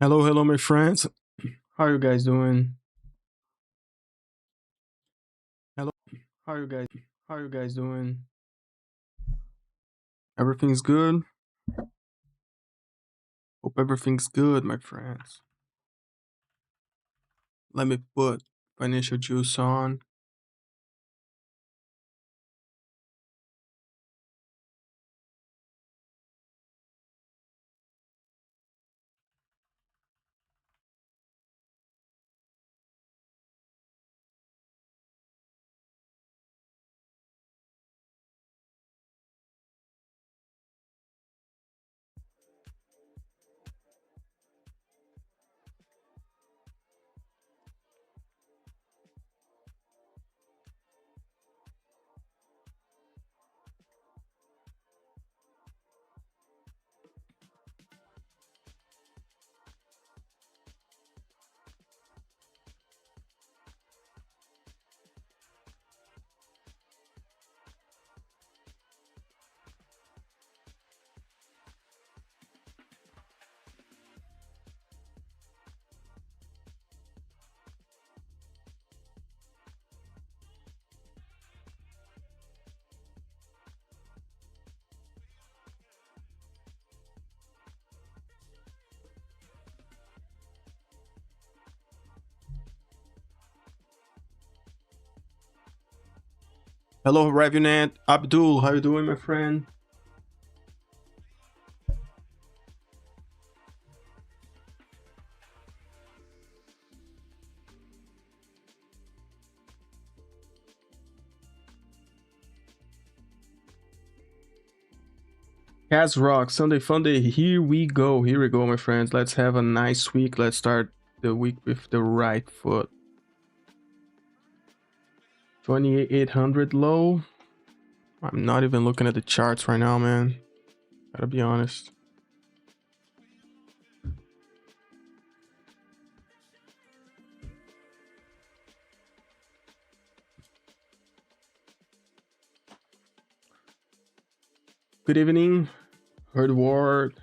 Hello, my friends. How you guys doing? Hello, how you guys? How you guys doing? Everything's good. Hope everything's good, my friends. Let me put financial juice on. Hello, Revenant Abdul. How you doing, my friend? Cas Rock Sunday Funday. Here we go. Here we go, my friends. Let's have a nice week. Let's start the week with the right foot. 2800 low. I'm not even looking at the charts right now, man. Gotta be honest. Good evening. Heard war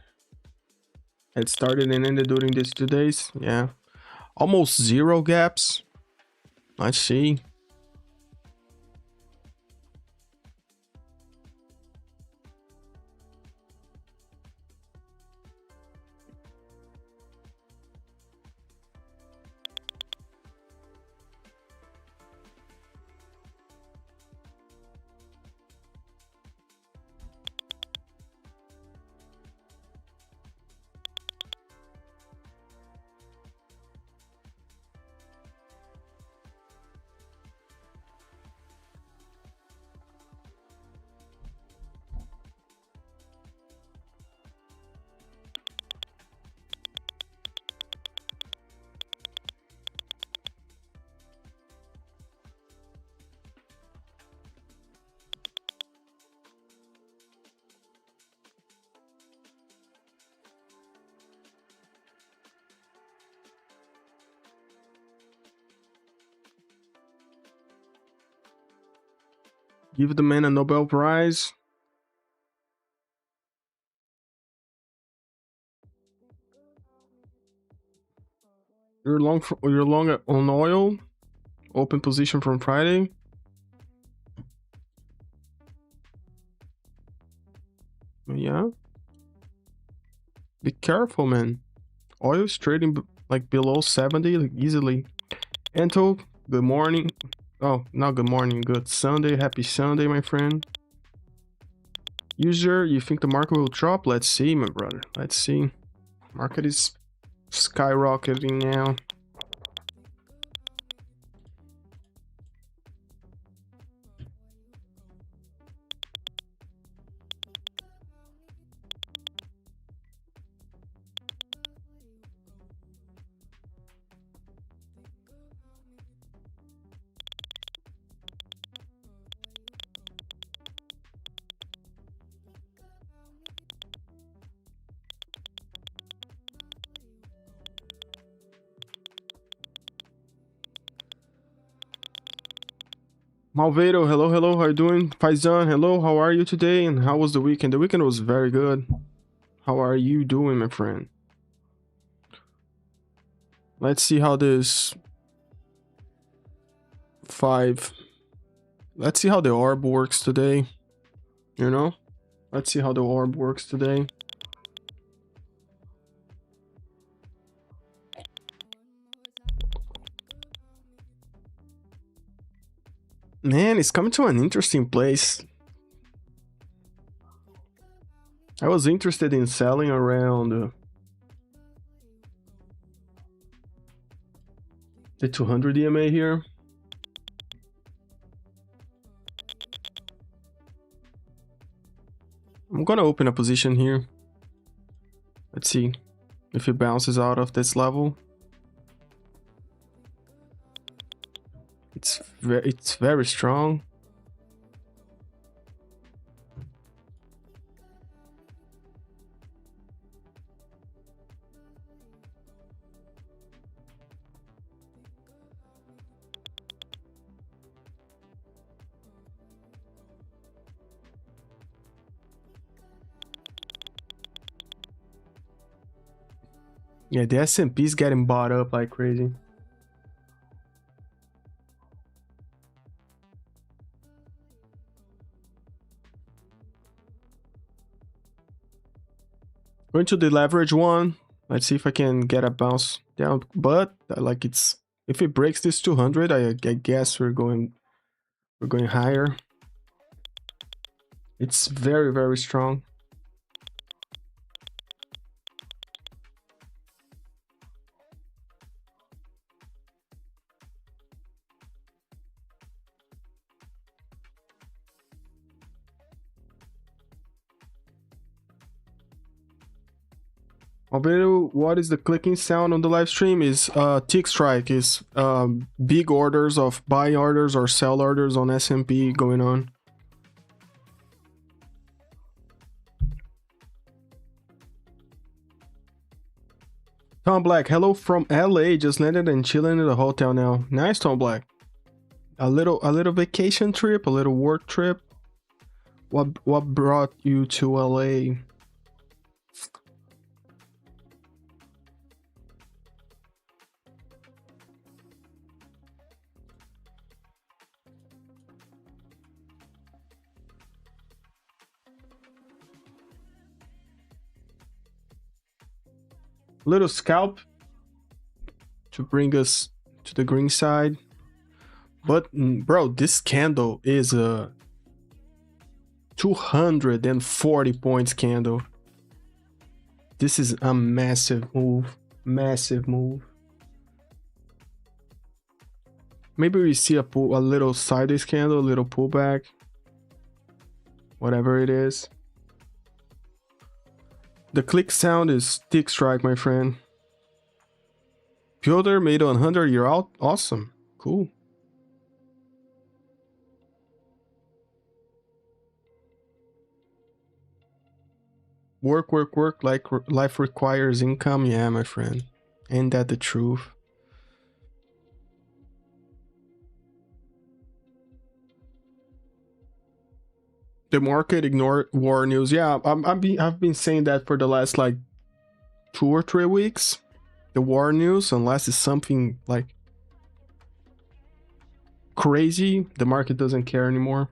had started and ended during these 2 days. Yeah. Almost zero gaps. Let's see. Give the man a Nobel Prize. You're long on oil. Open position from Friday. Yeah. Be careful, man. Oil is trading like below 70 like easily. Ento, good morning. Oh, not good morning. Good Sunday. Happy Sunday, my friend. User, you think the market will drop? Let's see, my brother. Let's see. Market is skyrocketing now. Malvedo, hello, how are you doing? Faizan, hello, how are you today? And how was the weekend? The weekend was very good. How are you doing, my friend? Let's see how this let's see how the orb works today. You know, let's see how the orb works today. Man, it's coming to an interesting place. I was interested in selling around the 200 EMA here. I'm gonna open a position here. Let's see if it bounces out of this level. It's very strong. Yeah, the S&P is getting bought up like crazy. Going to the leverage one. Let's see if I can get a bounce down. But like it's, if it breaks this 200, I guess we're going higher. It's very strong. What is the clicking sound on the live stream is tick strike, is big orders of buy orders or sell orders on S&P going on. Tom Black, hello from LA, just landed and chilling in the hotel now. Nice, Tom Black. A little vacation trip, a little work trip. What brought you to LA? Little scalp to bring us to the green side. But bro, this candle is a 240 points candle. This is a massive move. Maybe we see a little sideways candle, a little pullback, whatever it is. The click sound is tick strike, my friend. Piotr made 100 year out. Awesome. Cool. Work like life requires income. Yeah, my friend. Ain't that the truth? The market ignored war news. Yeah, I've been saying that for the last like 2 or 3 weeks. The war news, unless it's something like crazy, the market doesn't care anymore.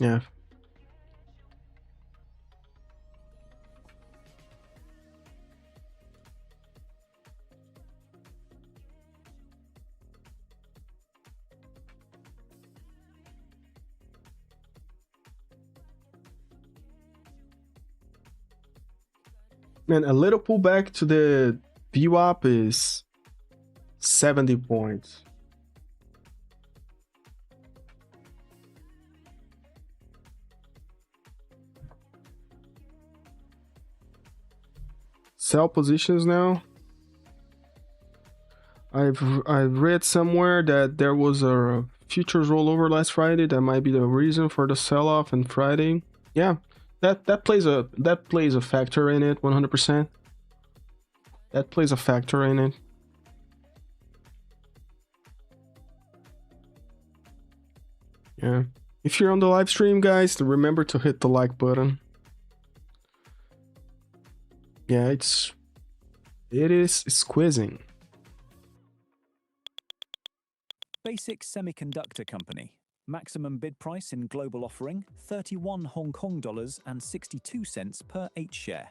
Yeah. Man, a little pullback to the VWAP is 70 points. Sell positions now. I've read somewhere that there was a futures rollover last Friday. That might be the reason for the sell-off on Friday. Yeah, that plays a factor in it. 100%. That plays a factor in it. Yeah. If you're on the live stream, guys, remember to hit the like button. Yeah, it is squeezing. Basic Semiconductor Company. Maximum bid price in global offering 31 Hong Kong dollars and 62 cents per H share.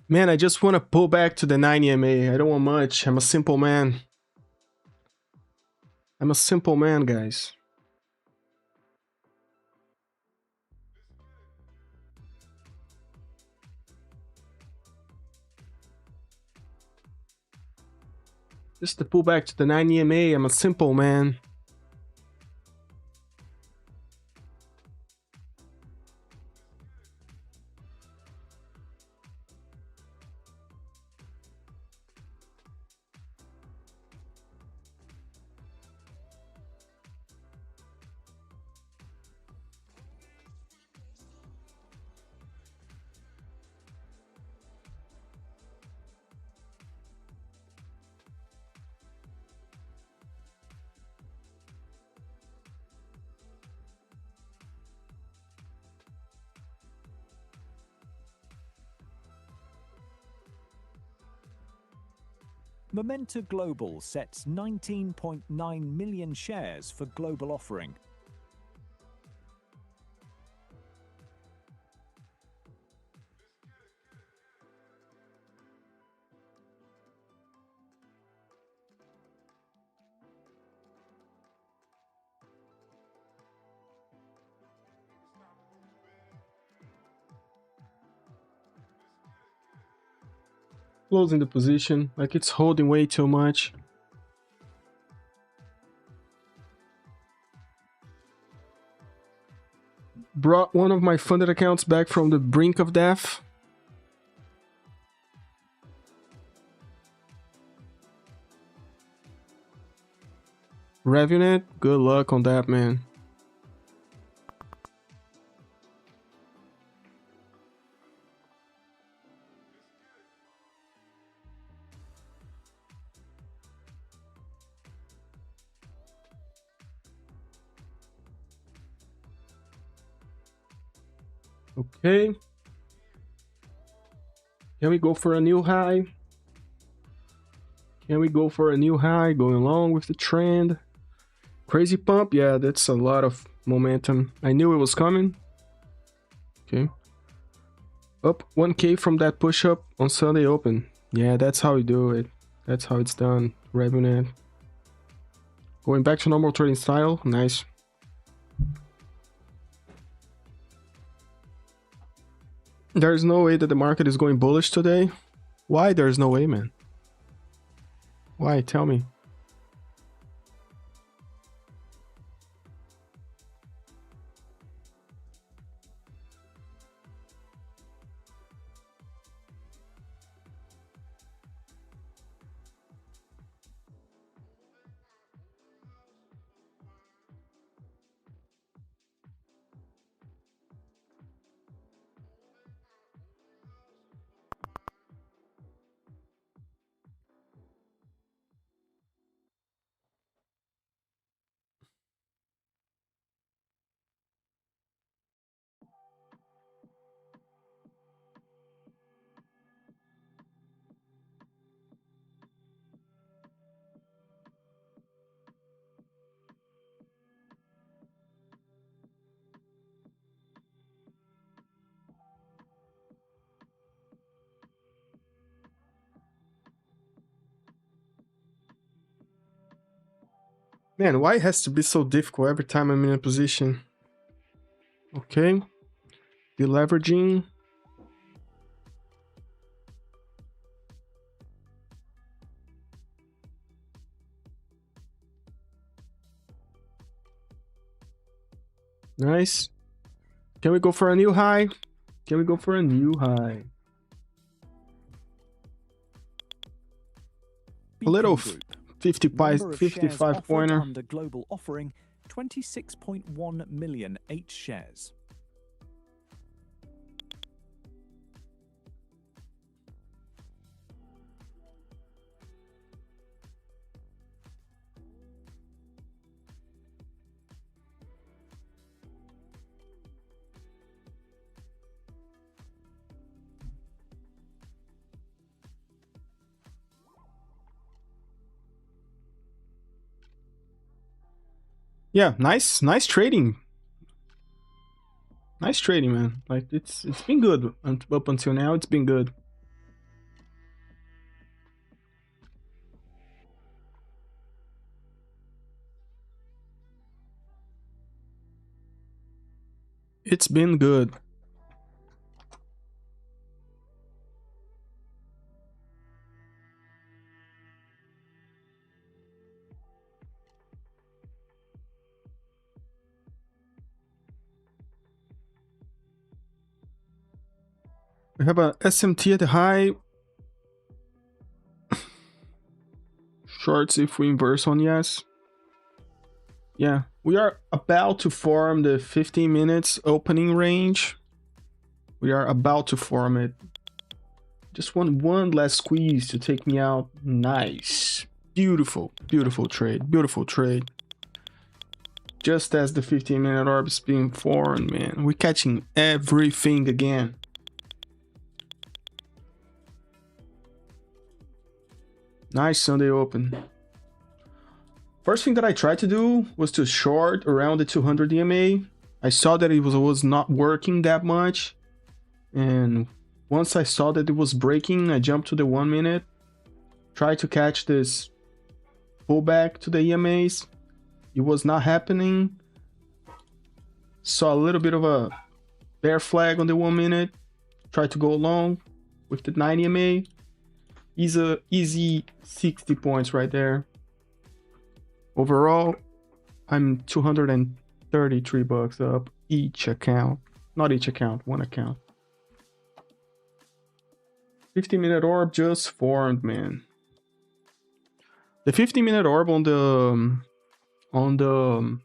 Man, I just want to pull back to the 9 EMA. I don't want much. I'm a simple man. I'm a simple man, guys. Just to pull back to the 9 EMA, I'm a simple man. Momenta Global sets 19.9 million shares for global offering. Closing the position, like it's holding way too much. Brought one of my funded accounts back from the brink of death. Revenant, good luck on that, man. Okay. Can we go for a new high? Can we go for a new high going along with the trend? Crazy pump? Yeah, that's a lot of momentum. I knew it was coming. Okay. Up 1K from that push up on Sunday open. Yeah, that's how we do it. That's how it's done. Revenant. Going back to normal trading style. Nice. There's no way that the market is going bullish today. Why there's no way, man? Why? Tell me. Man, why it has to be so difficult every time I'm in a position? Okay. Deleveraging. Nice. Can we go for a new high? Can we go for a new high? a little Group. 55 Number of shares 55 offered pointer. under global offering, 26.1 million H shares. Yeah, nice trading. Nice trading, man. Like it's been good up until now. It's been good. It's been good. We have a SMT at the high. Shorts if we inverse on yes. Yeah, we are about to form the 15 minutes opening range. We are about to form it. Just want one last squeeze to take me out. Nice. Beautiful, beautiful trade. Beautiful trade. Just as the 15-minute orb is being formed, man. We're catching everything again. Nice Sunday open. First thing that I tried to do was to short around the 200 EMA. I saw that it was not working that much. And once I saw that it was breaking, I jumped to the 1 minute. Tried to catch this pullback to the EMAs. It was not happening. Saw a little bit of a bear flag on the 1 minute. Tried to go long with the 9 EMA. Easy 60 points right there. Overall, I'm 233 bucks up each account. Not each account, one account. 15-minute orb just formed, man. The 15-minute orb on the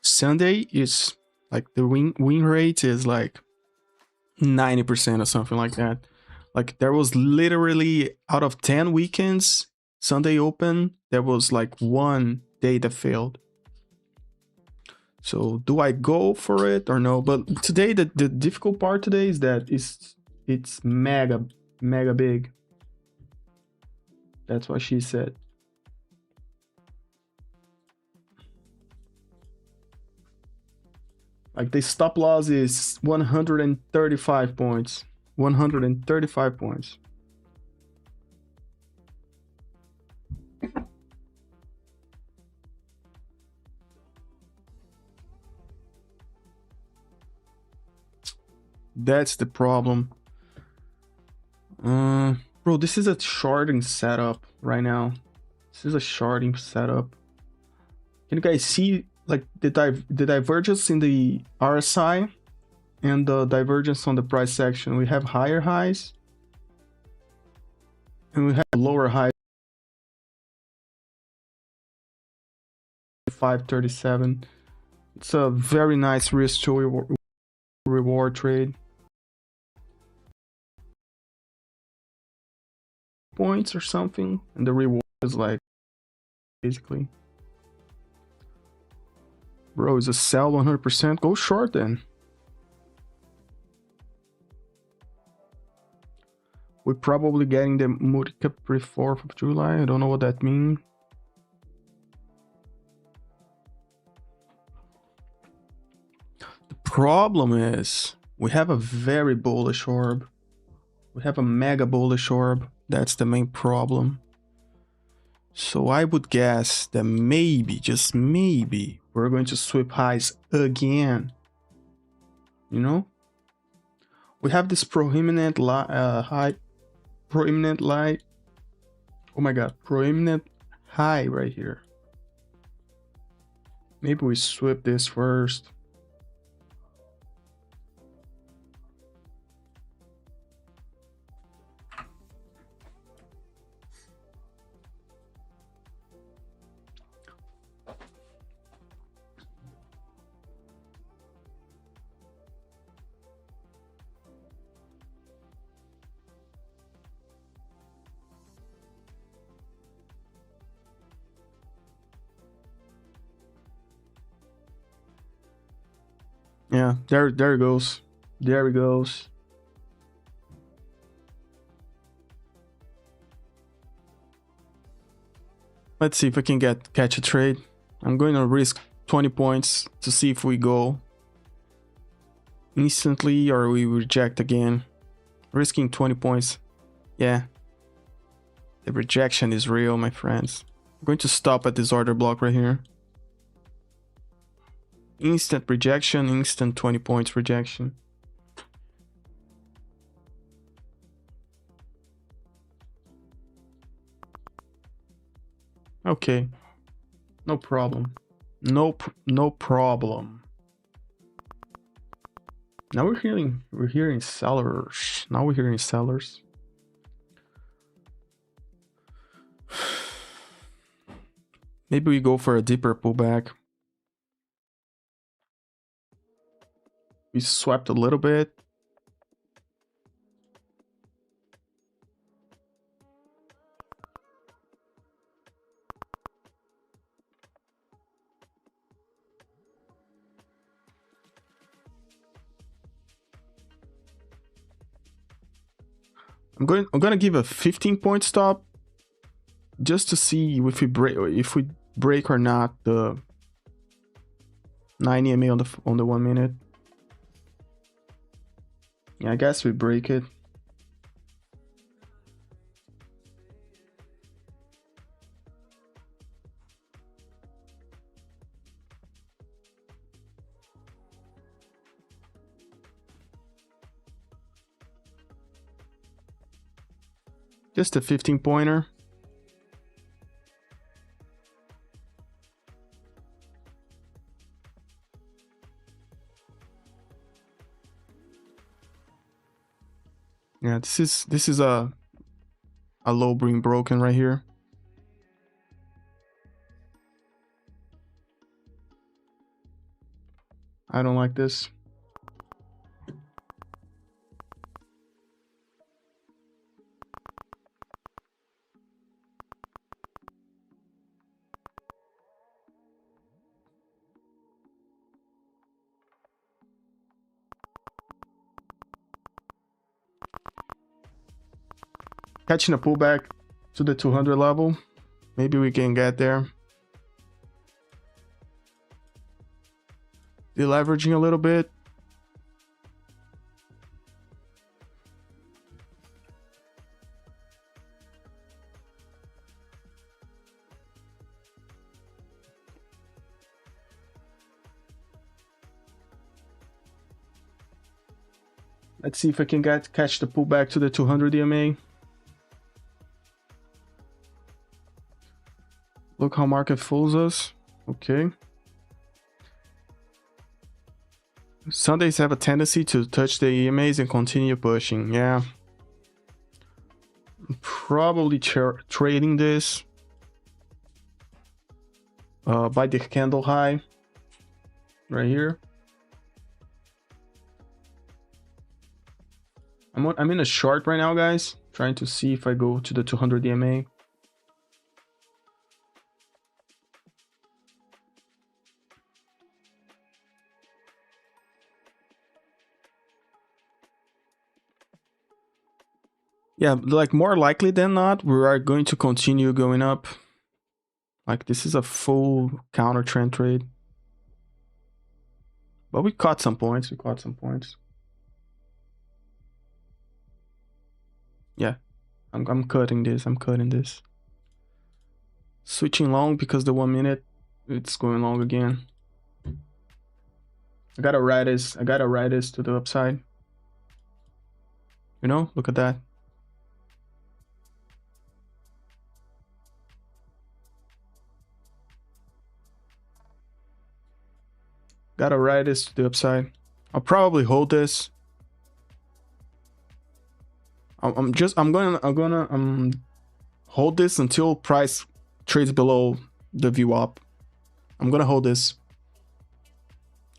Sunday is like the win rate is like 90% or something like that. Like there was literally out of 10 weekends Sunday open, there was like one day that failed. So do I go for it or no? But today the difficult part today is that it's mega big. That's what she said. Like the stop loss is 135 points. 135 points. That's the problem. Bro, this is a sharding setup right now. This is a sharding setup. Can you guys see like the divergence in the RSI and the divergence on the price section? We have higher highs and we have lower highs. 537. It's a very nice risk to reward trade. Points or something, and the reward is like basically. Bro, is a sell 100%? Go short then. We're probably getting the multi-cap pre-4th of July. I don't know what that means. The problem is we have a very bullish orb. We have a mega bullish orb. That's the main problem. So I would guess that maybe, just maybe, we're going to sweep highs again. You know? We have this prominent prominent light. Oh my god, prominent high right here. Maybe we sweep this first. Yeah, there it goes. There it goes. Let's see if we can catch a trade. I'm going to risk 20 points to see if we go instantly or we reject again. Risking 20 points. Yeah. The rejection is real, my friends. I'm going to stop at this order block right here. Instant rejection, instant 20 points rejection. Okay. No problem. No problem. Now we're hearing sellers. Now we're hearing sellers. Maybe we go for a deeper pullback. We swept a little bit. I'm gonna give a 15-point stop just to see if we break or not the 9 EMA on the 1 minute. Yeah, I guess we break it. Just a 15-pointer. Yeah, this is a low being broken right here. I don't like this. Catching a pullback to the 200 level. Maybe we can get there. Deleveraging a little bit. Let's see if I can catch the pullback to the 200 EMA. Look how market fools us. Okay. Sundays have a tendency to touch the EMAs and continue pushing. Yeah. I'm probably trading this by the candle high right here. I'm in a short right now, guys. Trying to see if I go to the 200 EMA. Yeah, like more likely than not, we are going to continue going up. Like this is a full counter trend trade. But we caught some points. Yeah, I'm cutting this. Switching long because the 1 minute, it's going long again. I gotta ride this to the upside. You know, look at that. Gotta ride this to the upside. I'll probably hold this. I'm gonna hold this until price trades below the VWAP. I'm gonna hold this.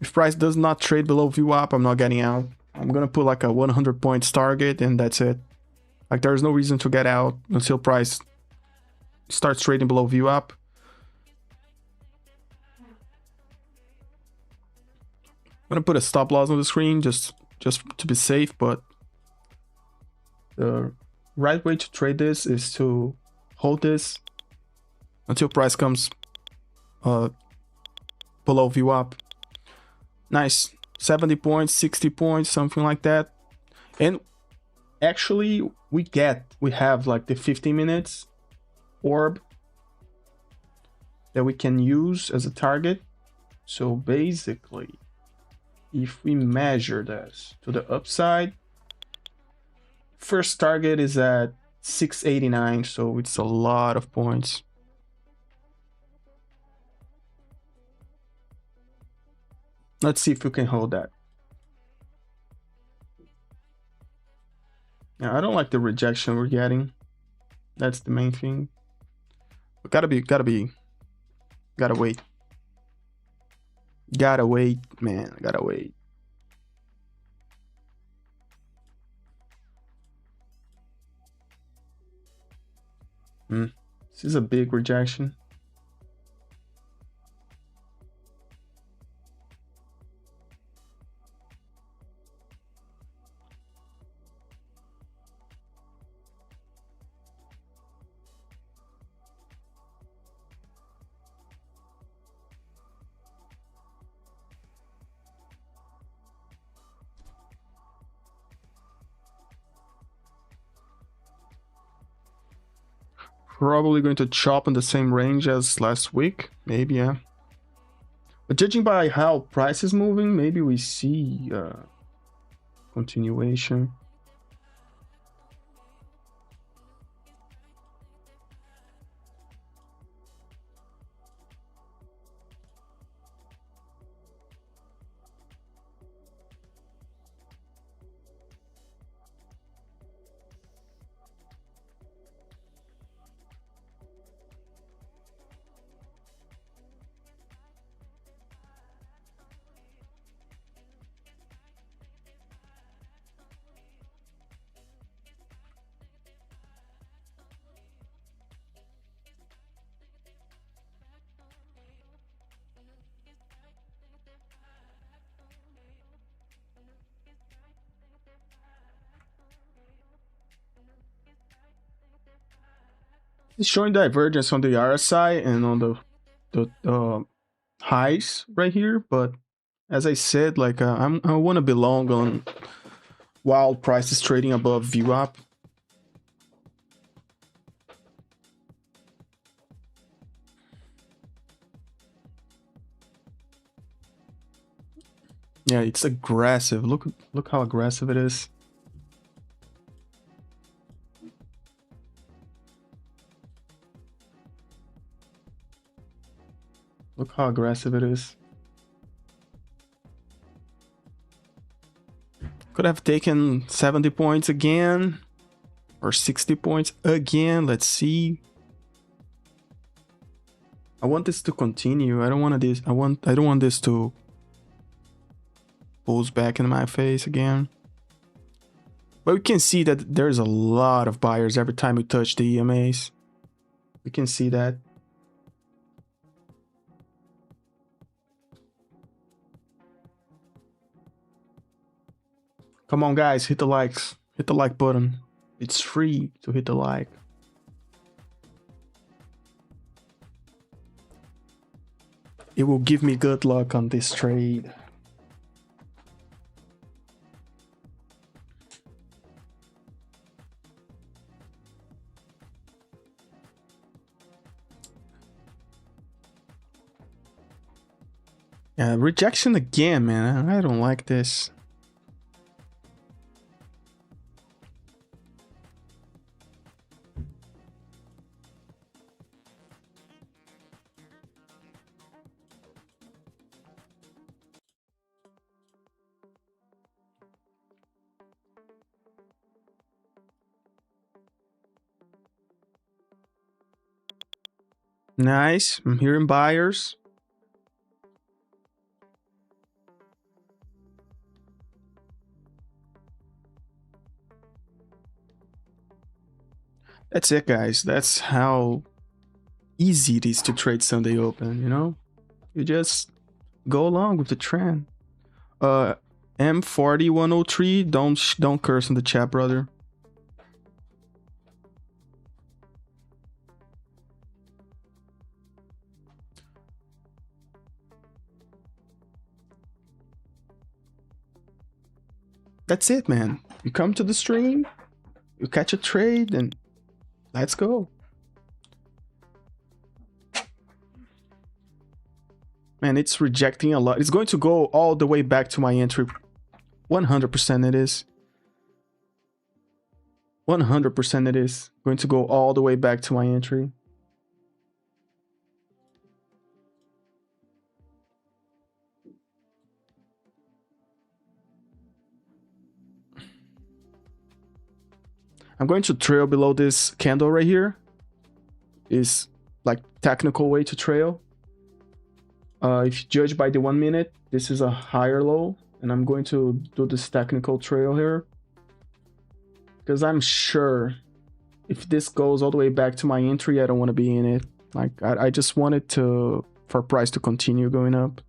If price does not trade below VWAP, I'm not getting out. I'm gonna put like a 100 points target and that's it. Like there's no reason to get out until price starts trading below VWAP. gonna put a stop loss on the screen just to be safe, but the right way to trade this is to hold this until price comes below VWAP. Nice. 70 points, 60 points, something like that. And actually we have like the 15 minutes orb that we can use as a target. So basically, if we measure this to the upside, first target is at 689, so it's a lot of points. Let's see if we can hold that. Now, I don't like the rejection we're getting. That's the main thing. But gotta wait. Gotta wait, man. Gotta wait. This is a big rejection. Probably going to chop in the same range as last week. Maybe, yeah. But judging by how price is moving, maybe we see continuation. It's showing divergence on the RSI and on the highs right here, but as I said, like I want to be long on while price is trading above VWAP. Yeah, it's aggressive. Look how aggressive it is. Look how aggressive it is. Could have taken 70 points again or 60 points again. Let's see. I want this to continue. I don't want this to pulls back in my face again. But we can see that there's a lot of buyers every time we touch the EMAs. We can see that. Come on, guys, hit the likes. Hit the like button. It's free to hit the like. It will give me good luck on this trade. Yeah, rejection again, man. I don't like this. Nice. I'm hearing buyers. That's it, guys. That's how easy it is to trade Sunday Open, you know? You just go along with the trend. M40103, don't curse in the chat, brother. That's it, man. You come to the stream, you catch a trade, and let's go. Man, it's rejecting a lot. It's going to go all the way back to my entry. 100% it is. 100% it is. Going to go all the way back to my entry. I'm going to trail below this candle right here. Is like technical way to trail. If you judge by the 1 minute, this is a higher low, and I'm going to do this technical trail here because I'm sure if this goes all the way back to my entry, I don't want to be in it. Like I just wanted for price to continue going up.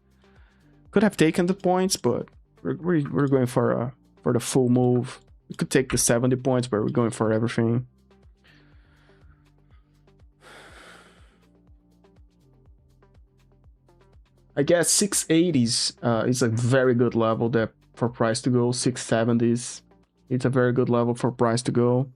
Could have taken the points, but we're going for the full move. We could take the 70 points, but we're going for everything. I guess 680s is a very good level that for price to go. 670s, it's a very good level for price to go.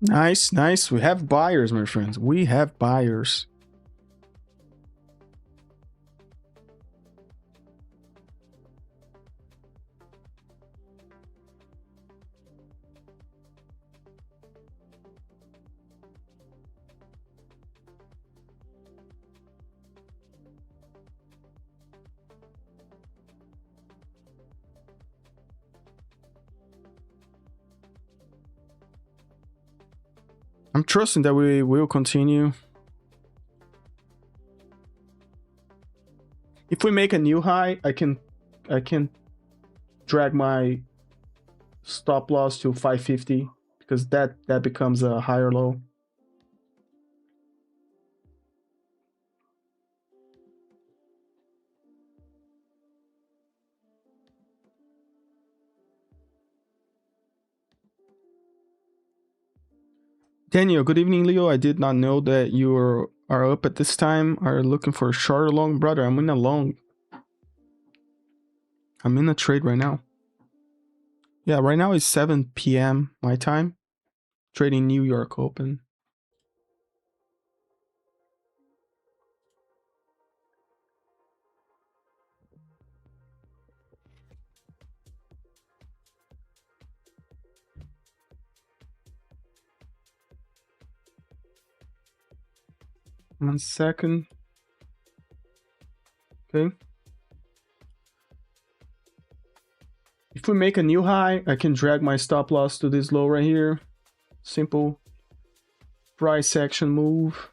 Nice, nice. We have buyers, my friends. We have buyers. I'm trusting that we will continue. If we make a new high, I can drag my stop loss to 550 because that becomes a higher low. Daniel, good evening, Leo. I did not know that you are up at this time. Are looking for a short or long, brother? I'm in a long. I'm in a trade right now. Yeah, right now it's 7 p.m. my time. Trading New York Open. One second. Okay. If we make a new high, I can drag my stop loss to this low right here. Simple price action move.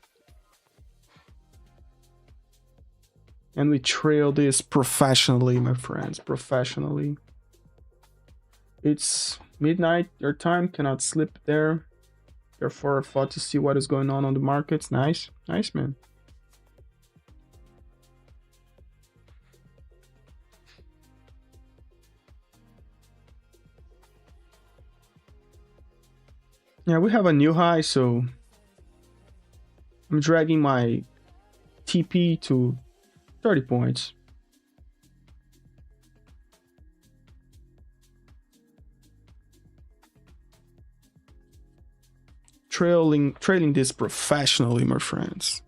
And we trail this professionally, my friends, professionally. It's midnight, your time, cannot slip there. Therefore, I thought to see what is going on the markets. Nice, nice, man. Yeah, we have a new high, so I'm dragging my TP to 30 points. trailing this professionally, my friends.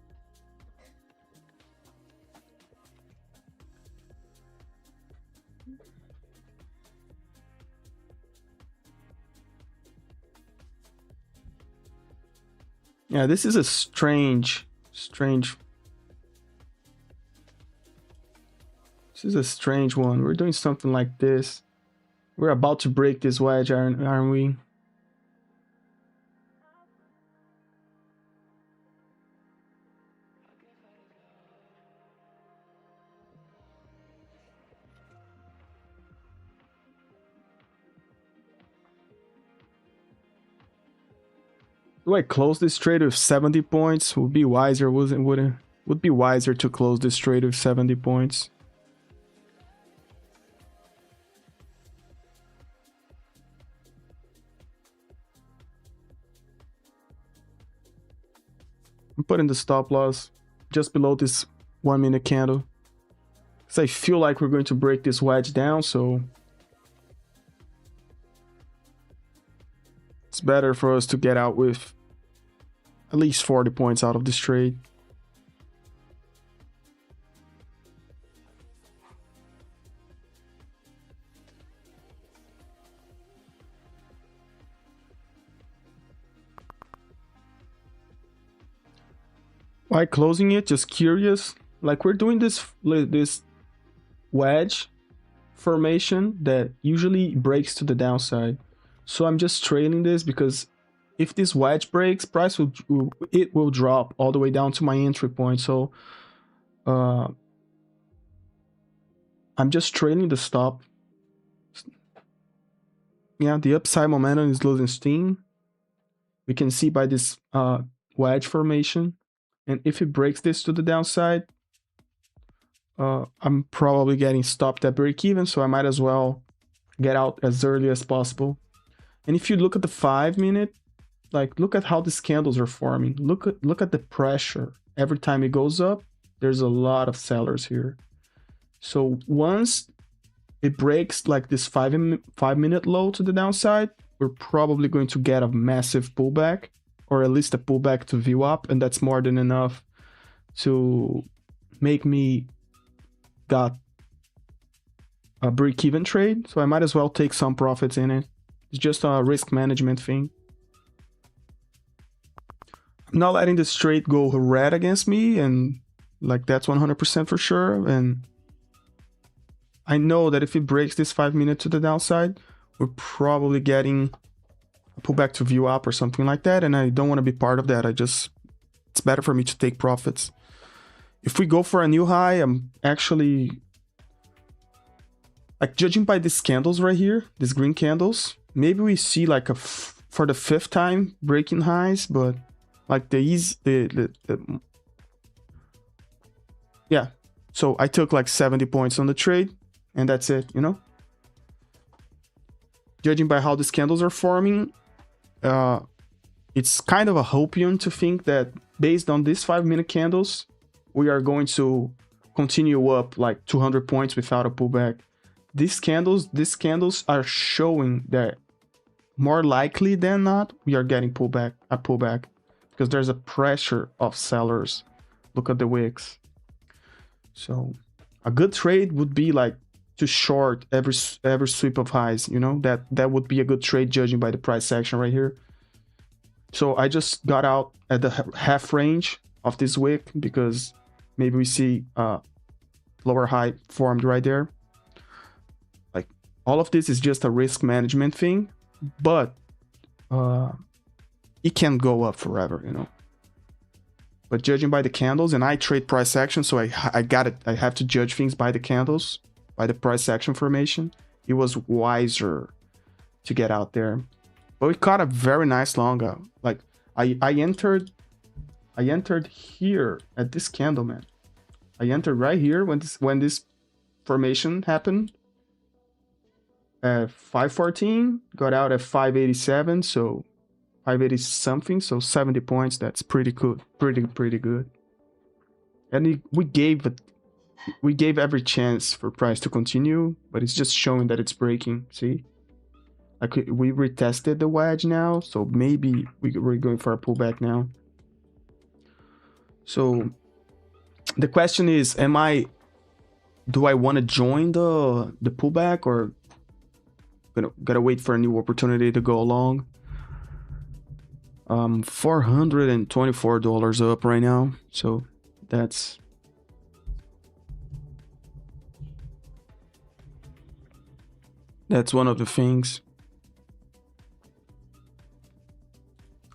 Yeah, this is a strange. This is a strange one. We're doing something like this. We're about to break this wedge, aren't we? Do I close this trade with 70 points? Would be wiser, would be wiser to close this trade with 70 points. I'm putting the stop loss just below this 1 minute candle. Because I feel like we're going to break this wedge down, so it's better for us to get out with at least 40 points out of this trade. Why closing it? Just curious. Like, we're doing this wedge formation that usually breaks to the downside. So I'm just trailing this because if this wedge breaks, price will drop all the way down to my entry point. So I'm just trailing the stop. Yeah, the upside momentum is losing steam. We can see by this wedge formation. And if it breaks this to the downside, I'm probably getting stopped at break even, so I might as well get out as early as possible. And if you look at the 5 minute, like, look at how these candles are forming. Look at the pressure. Every time it goes up, there's a lot of sellers here. So once it breaks like this 5 minute low to the downside, we're probably going to get a massive pullback, or at least a pullback to view up, and that's more than enough to make me got a break-even trade. So I might as well take some profits in it. It's just a risk management thing. I'm not letting this trade go red against me, and like, that's 100% for sure. And I know that if it breaks this 5 minute to the downside, we're probably getting a pullback to view up or something like that, and I don't want to be part of that. It's better for me to take profits. If we go for a new high, I'm actually, like, judging by these candles right here, these green candles, maybe we see like for the 5th time breaking highs, but like yeah. So I took like 70 points on the trade, and that's it, you know? Judging by how these candles are forming, it's kind of a hopium to think that based on these 5 minute candles, we are going to continue up like 200 points without a pullback. These candles are showing that more likely than not, we are getting a pullback, because there's a pressure of sellers. Look at the wicks. So a good trade would be like to short every sweep of highs, you know? That would be a good trade judging by the price action right here. So I just got out at the half range of this wick because maybe we see lower high formed right there. Like, all of this is just a risk management thing, but it can go up forever, you know? But judging by the candles, and I trade price action, so I have to judge things by the candles, by the price action formation. It was wiser to get out there. But we caught a very nice long out. Like, I entered here at this candle, man. I entered right here when this formation happened at 514, got out at 587, so 580 something, so 70 points. That's pretty good, pretty good. And we gave every chance for price to continue, but it's just showing that it's breaking. See, Like we retested the wedge now, so maybe we're going for a pullback now. So the question is, do I want to join the pullback, or gotta wait for a new opportunity to go along? $424 up right now, so that's one of the things.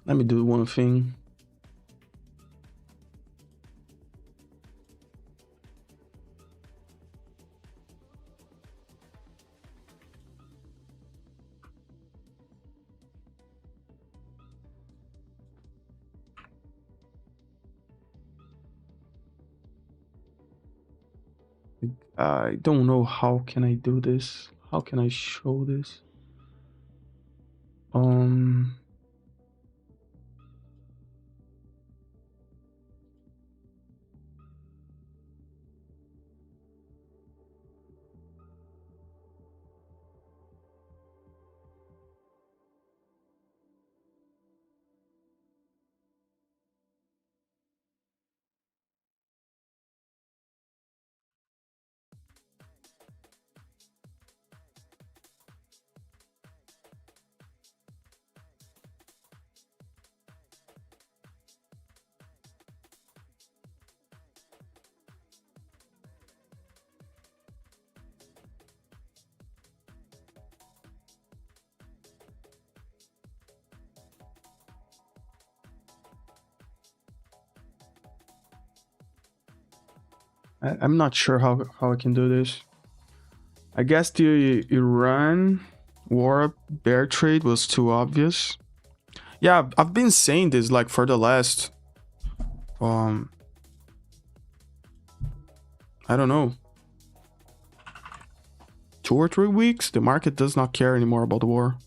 Let me do one thing. I don't know how can I do this. How can I show this? I'm not sure how I can do this. I guess the Iran war bear trade was too obvious. Yeah, I've been saying this like for the last I don't know, 2 or 3 weeks. The market does not care anymore about the war.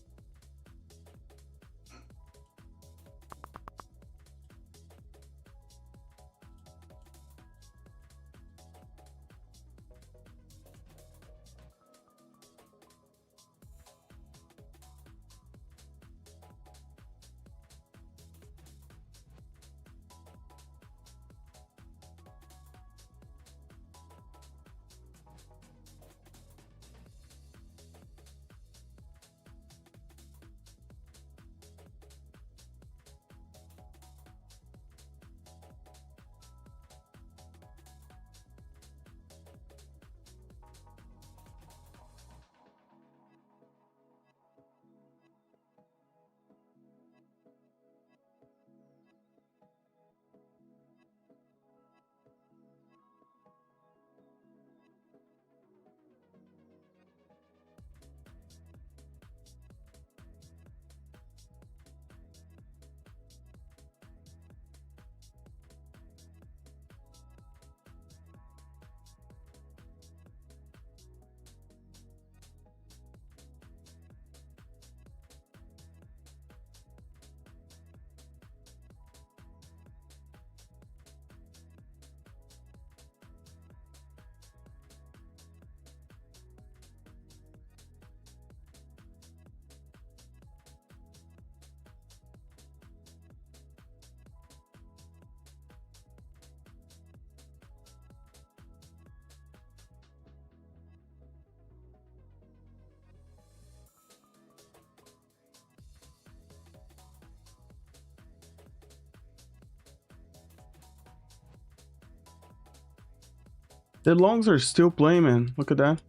The longs are still playing, man. Look at that.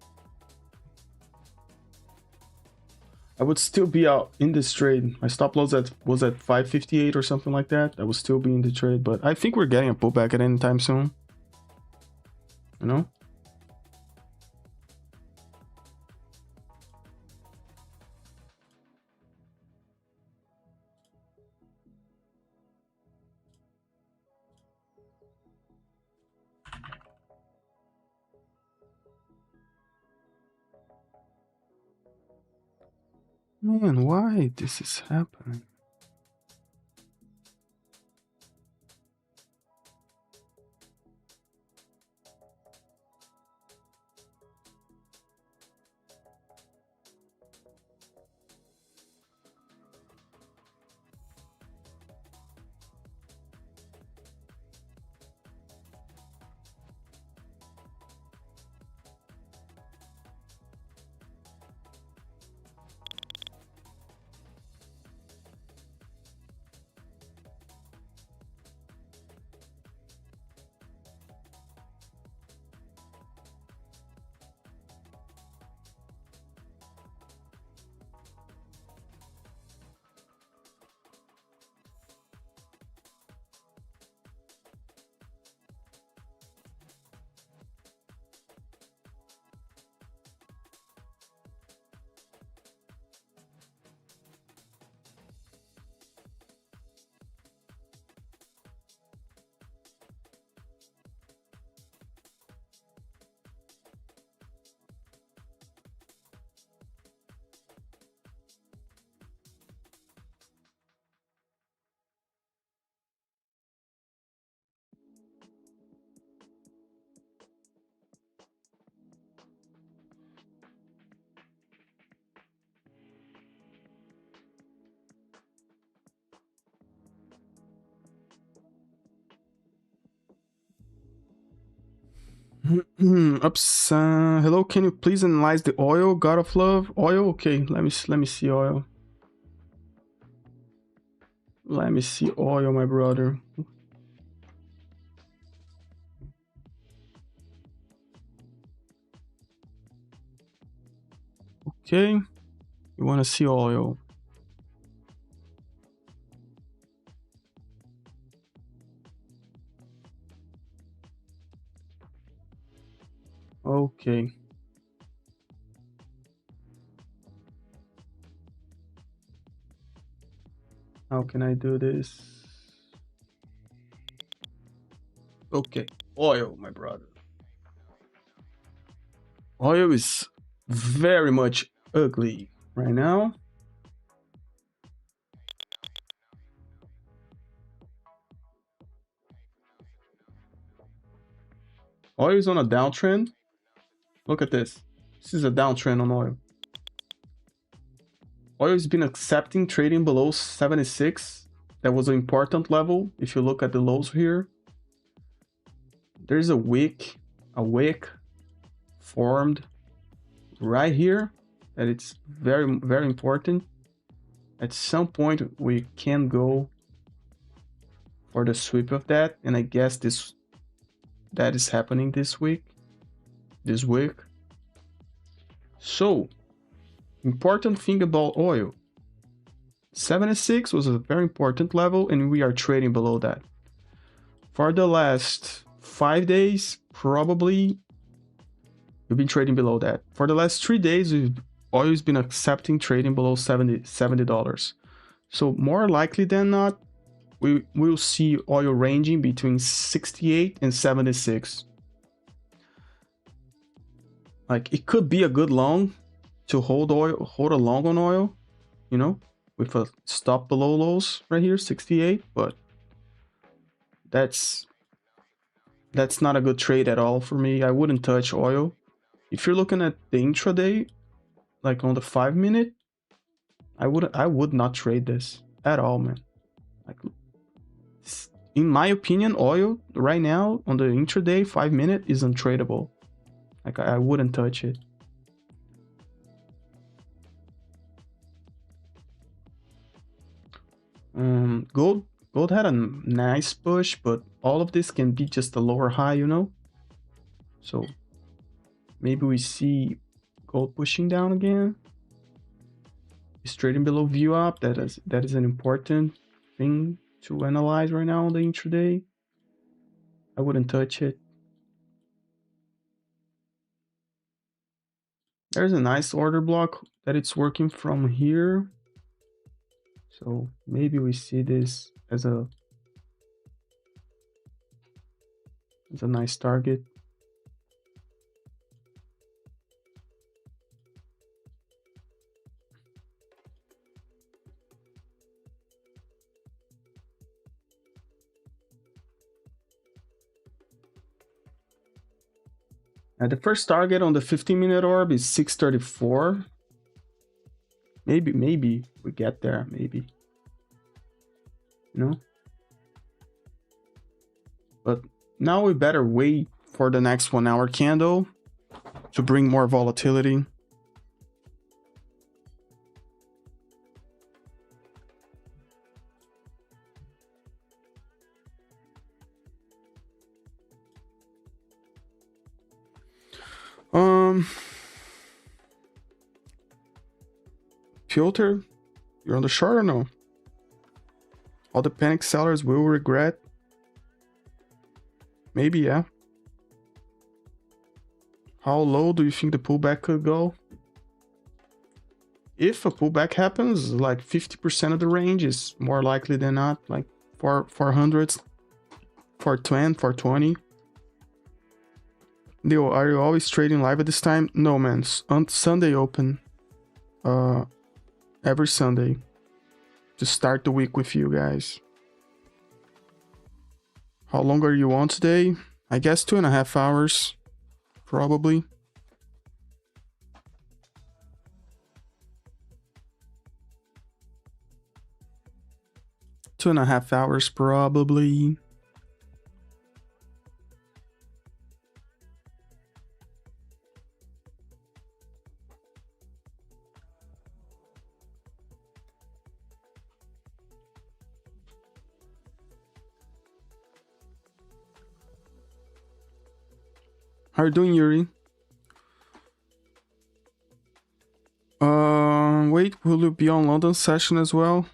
I would still be out in this trade. My stop loss was at 558 or something like that. I would still be in the trade, but I think we're getting a pullback at any time soon. You know? Man, why this is happening? Ups. Hello, can you please analyze the oil? God of Love. Oil? Okay, let me see oil. Let me see oil, my brother. Okay, you want to see oil. Okay. How can I do this? Okay, oil, my brother. Oil is very much ugly right now. Oil is on a downtrend. Look at this. This is a downtrend on oil. Oil has been accepting trading below 76. That was an important level. If you look at the lows here, there's a wick formed right here that it's very, very important. At some point, we can go for the sweep of that, and I guess that is happening this week. So, important thing about oil. 76 was a very important level, and we are trading below that. For the last 5 days, probably we've been trading below that. For the last 3 days, oil has been accepting trading below $70. So more likely than not, we will see oil ranging between 68 and 76. Like, it could be a good long to hold a long on oil, you know, with a stop below lows right here, 68, but that's not a good trade at all for me. I wouldn't touch oil. If you're looking at the intraday, like on the 5-minute, I would not trade this at all, man. Like, in my opinion, oil right now on the intraday 5-minute is untradeable. Like, I wouldn't touch it. Gold had a nice push, but all of this can be just a lower high, you know. So maybe we see gold pushing down again. It's trading below view up. That is an important thing to analyze right now on the intraday. I wouldn't touch it. There's a nice order block that it's working from here. So maybe we see this as a nice target. The first target on the 15-minute orb is 634. Maybe we get there, maybe. You know? But now we better wait for the next 1 hour candle to bring more volatility. Filter, you're on the short or no? All the panic sellers will regret. Maybe, yeah. How low do you think the pullback could go? If a pullback happens, like 50% of the range is more likely than not, like 400s, 410, 420. Leo, are you always trading live at this time? No, man. On Sunday open. Every Sunday. To start the week with you guys. How long are you on today? I guess 2.5 hours. Probably. Two and a half hours, probably. How are you doing, Yuri? Wait, will you be on London session as well?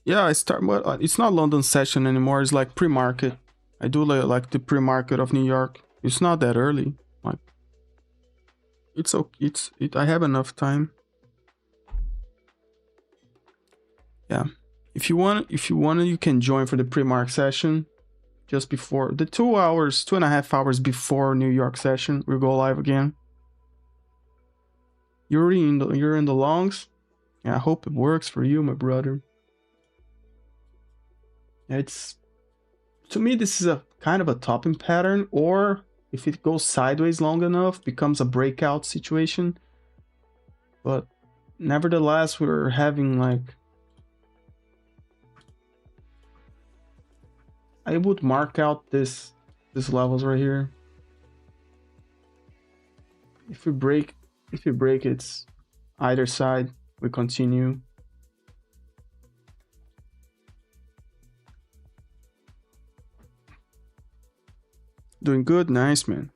Yeah, I start. Well, it's not London session anymore. It's like pre-market. I do like the pre-market of New York. It's not that early. Like, it's okay. I have enough time. Yeah, if you want, you can join for the pre-market session just before the 2.5 hours before New York session. We'll go live again. You're in the longs. Yeah, I hope it works for you, my brother. It's, to me, this is a kind of a topping pattern, or if it goes sideways long enough, becomes a breakout situation. But nevertheless, we're having like, I would mark out these levels right here. If we break it's either side, we continue. Doing good, nice, man.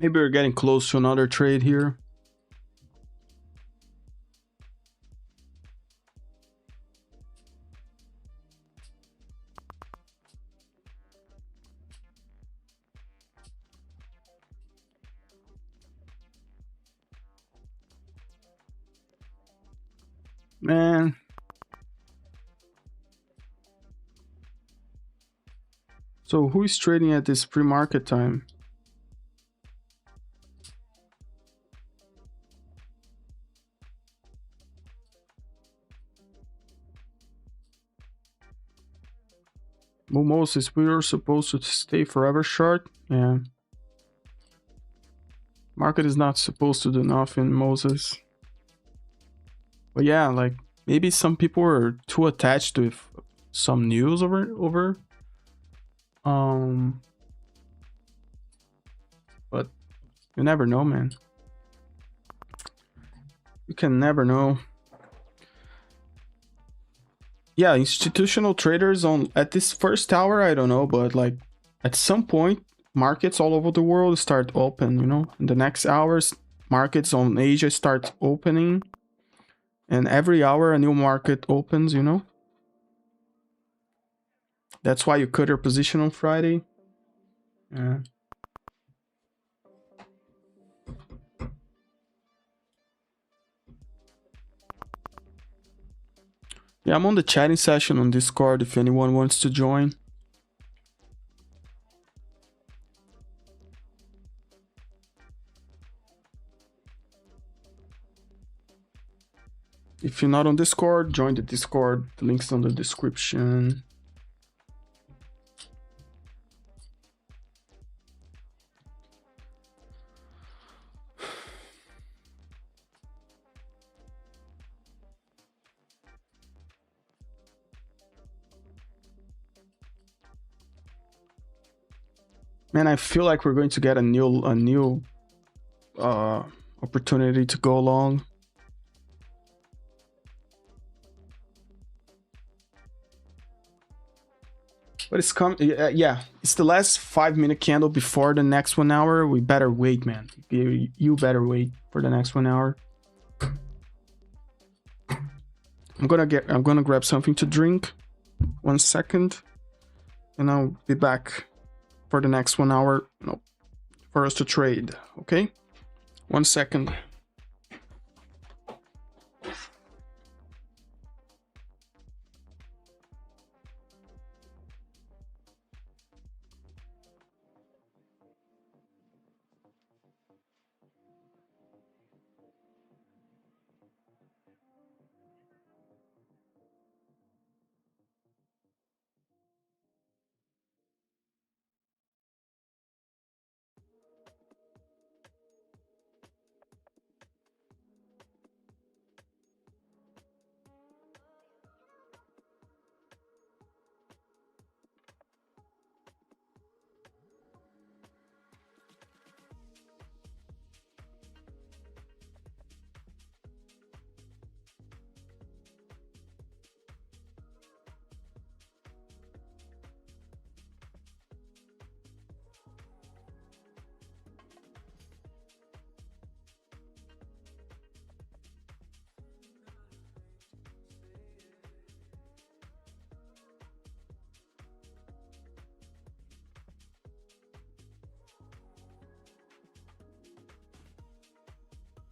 Maybe we're getting close to another trade here. Man. So who is trading at this pre-market time? Moses, we were supposed to stay forever short. Yeah. Market is not supposed to do nothing, Moses. But yeah, like maybe some people are too attached to some news over. But you never know, man. You can never know. Yeah, institutional traders at this first hour, I don't know, but like at some point, markets all over the world start open, you know. In the next hours, markets on Asia start opening, and every hour a new market opens, you know. That's why you cut your position on Friday. Yeah. Yeah, I'm on the chatting session on Discord if anyone wants to join. If you're not on Discord, join the Discord. The link's on the description. Man, I feel like we're going to get a new opportunity to go long. But it's coming. Yeah, it's the last 5-minute candle before the next 1 hour. We better wait, man. You better wait for the next 1 hour. I'm gonna grab something to drink. 1 second, and I'll be back for the next 1 hour. No, for us to trade. Okay, 1 second.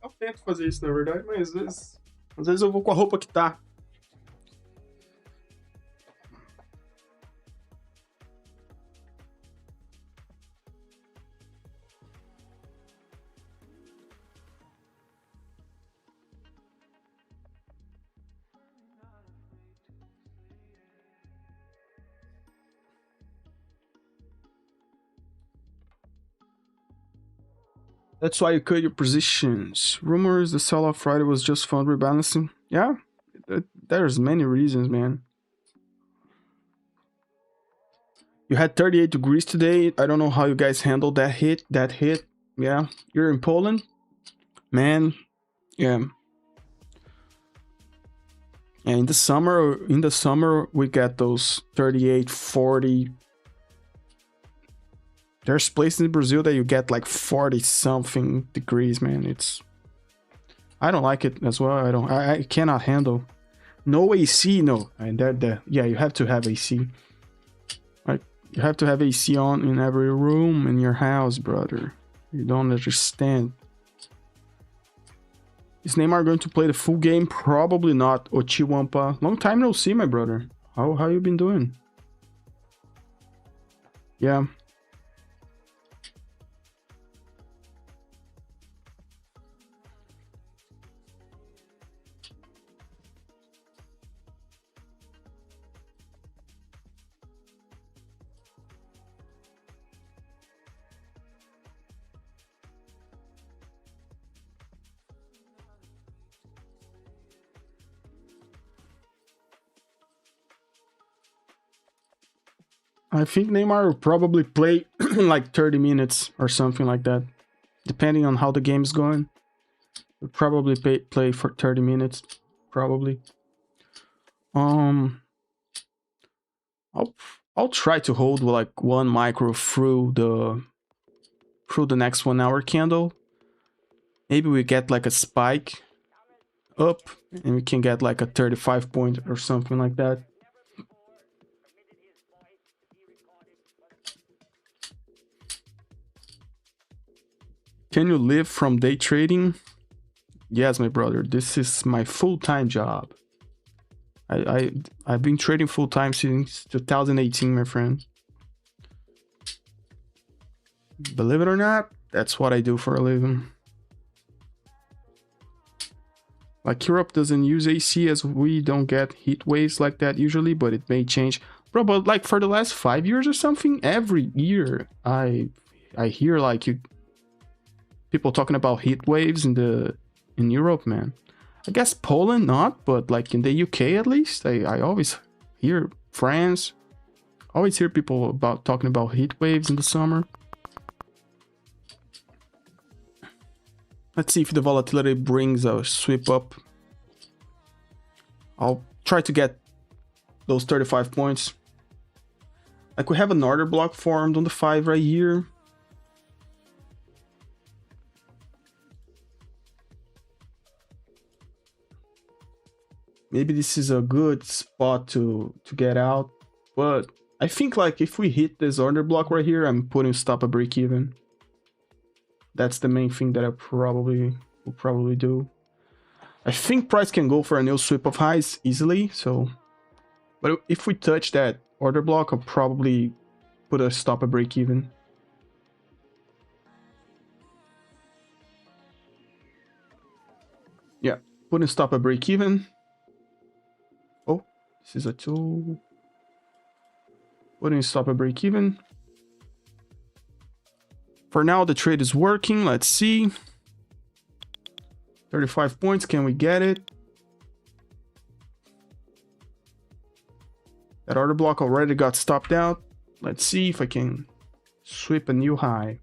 Eu tento fazer isso, na verdade, mas às vezes eu vou com a roupa que tá. That's why you cut your positions. Rumors the sell-off Friday was just fund rebalancing. Yeah, there's many reasons, man. You had 38 degrees today. I don't know how you guys handled that hit. Yeah, you're in Poland, man. Yeah. And in the summer, we get those 38, 40. There's places in Brazil that you get like 40 something degrees, man. I don't like it as well. I cannot handle. No AC, no. And yeah, you have to have AC. Like, you have to have AC on in every room in your house, brother. You don't understand. Is Neymar going to play the full game? Probably not. Ochiwampa. Long time no see, my brother. How you been doing? Yeah. I think Neymar will probably play like 30 minutes or something like that. Depending on how the game is going. He'll probably play for 30 minutes. Probably. I'll try to hold like 1 micro through the next 1 hour candle. Maybe we get like a spike up and we can get like a 35 point or something like that. Can you live from day trading? Yes, my brother. This is my full-time job. I've been trading full time since 2018, my friend. Believe it or not, that's what I do for a living. Like Europe doesn't use AC, as we don't get heat waves like that usually, but it may change. Bro, but like for the last 5 years or something, every year I hear like people talking about heat waves in Europe, man. I guess Poland not, but like in the UK at least, I always hear France. Always hear people talking about heat waves in the summer. Let's see if the volatility brings a sweep up. I'll try to get those 35 points. Like we have an order block formed on the 5 right here. Maybe this is a good spot to get out, but I think like if we hit this order block right here, I'm putting stop a break even. That's the main thing that I will probably do. I think price can go for a new sweep of highs easily, so but if we touch that order block, I'll probably put a stop a break even. Yeah, putting stop a break even. Oh, this is a tool. Putting stop a break even. For now, the trade is working. Let's see. 35 points. Can we get it? That order block already got stopped out. Let's see if I can sweep a new high.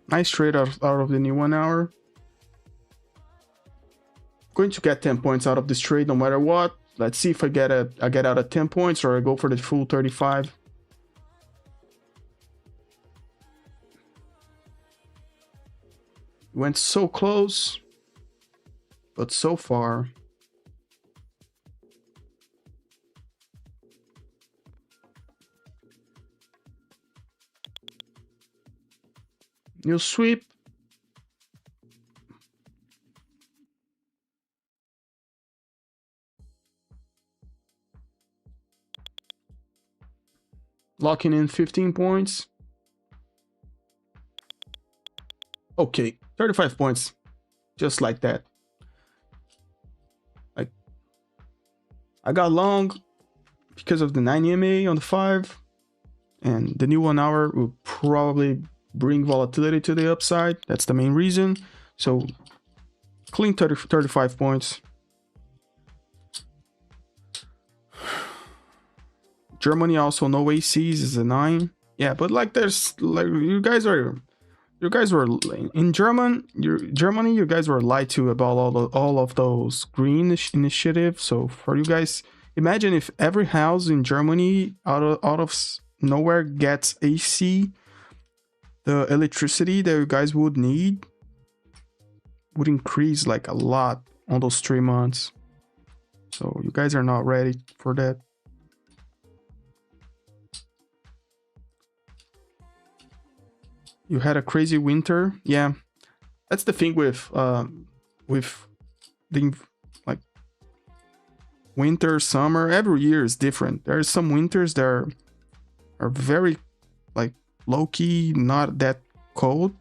Nice trade out of the new 1 hour. Going to get 10 points out of this trade no matter what. Let's see if I get out at 10 points or I go for the full 35. Went so close, but so far. New sweep. Locking in 15 points. Okay, 35 points. Just like that. Like, I got long because of the 9 EMA on the 5. And the new 1 hour will probably bring volatility to the upside. That's the main reason. So, clean 35 points. Germany also no ACs is a 9. Yeah, but like there's like you guys were in Germany. You guys were lied to about all of those green initiatives. So for you guys, imagine if every house in Germany out of nowhere gets AC, the electricity that you guys would need would increase like a lot on those 3 months. So you guys are not ready for that. You had a crazy winter. Yeah, that's the thing with the like winter, summer. Every year is different. There are some winters that are very like low key, not that cold,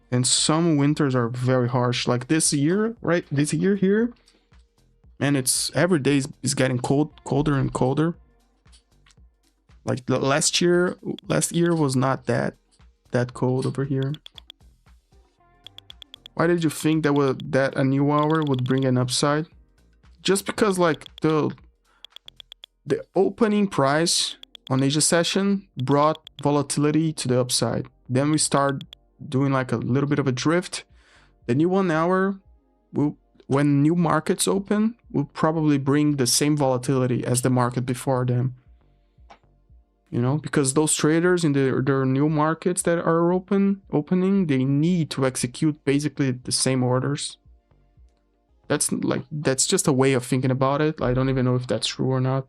and some winters are very harsh. Like this year, right? This year here, and it's every day is getting colder and colder. Like the last year was not that cold over here. Why did you think that a new hour would bring an upside? Just because like the opening price on Asia session brought volatility to the upside. Then we start doing like a little bit of a drift. The new 1 hour will, when new markets open, will probably bring the same volatility as the market before them. You know, because those traders in their new markets that are opening, they need to execute basically the same orders. That's just a way of thinking about it. I don't even know if that's true or not.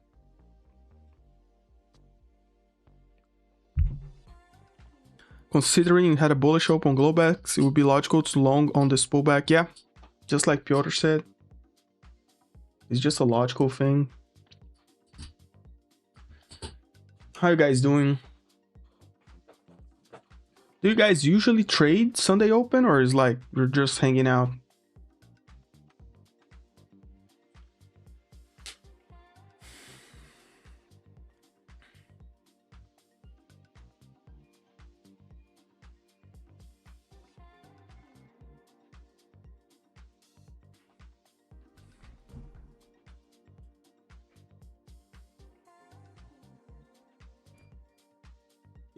considering it had a bullish open Globex, it would be logical to long on this pullback. Yeah, just like Piotr said, it's just a logical thing. How you guys doing? Do you guys usually trade Sunday open, or is like you're just hanging out?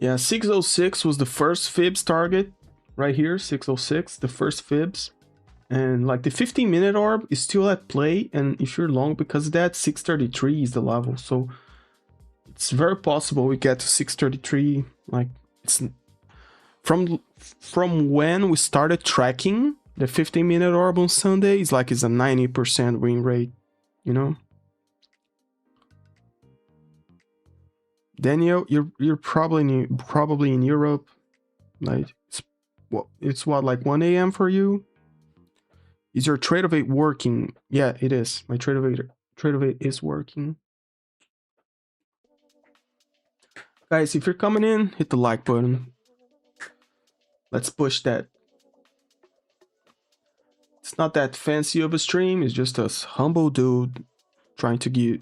Yeah, 606 was the first fibs target right here. 606, the first fibs. And like the 15-minute orb is still at play, and if you're long because of that, 633 is the level. So it's very possible we get to 633. Like it's from when we started tracking the 15-minute orb on Sunday, it's like it's a 90% win rate, you know. Daniel, you're probably in Europe. Like it's what, like 1 a.m. for you? Is your trade of 8 working? Yeah, it is. My trade of 8 is working. Guys, if you're coming in, hit the like button. Let's push that. It's not that fancy of a stream. It's just a humble dude trying to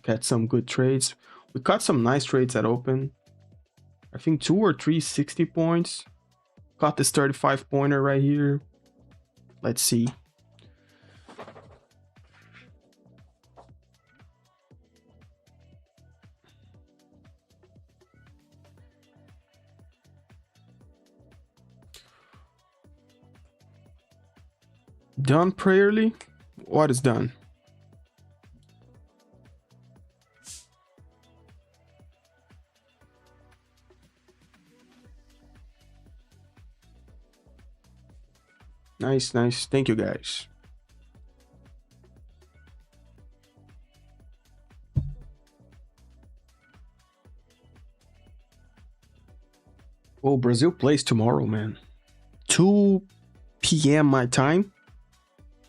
catch some good trades. We caught some nice trades at open. I think 2 or 3 60 points. Caught this 35 pointer right here. Let's see. Done prayerly? What is done? Nice, nice. Thank you, guys. Oh, Brazil plays tomorrow, man. 2 p.m. my time.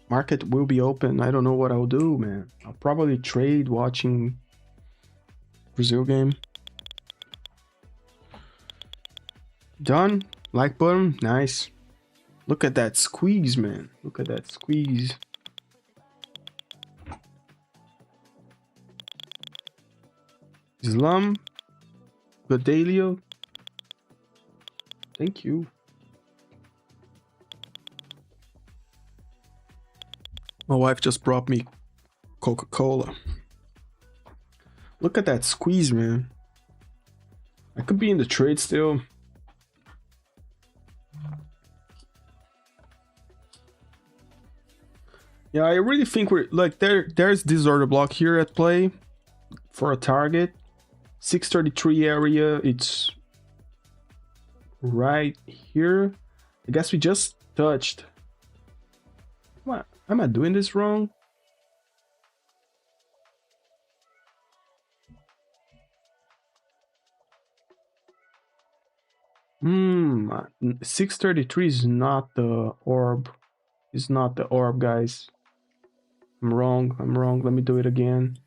Market will be open. I don't know what I'll do, man. I'll probably trade watching Brazil game. Done. Like button. Nice. Look at that squeeze, man. Look at that squeeze. Islam. Godelio. Thank you. My wife just brought me Coca-Cola. Look at that squeeze, man. I could be in the trade still. Yeah, I really think we're like there's this order block here at play for a target. 633 area, it's right here. I guess we just touched. What? Am I doing this wrong? Hmm, 633 is not the orb. It's not the orb, guys. I'm wrong. Let me do it again.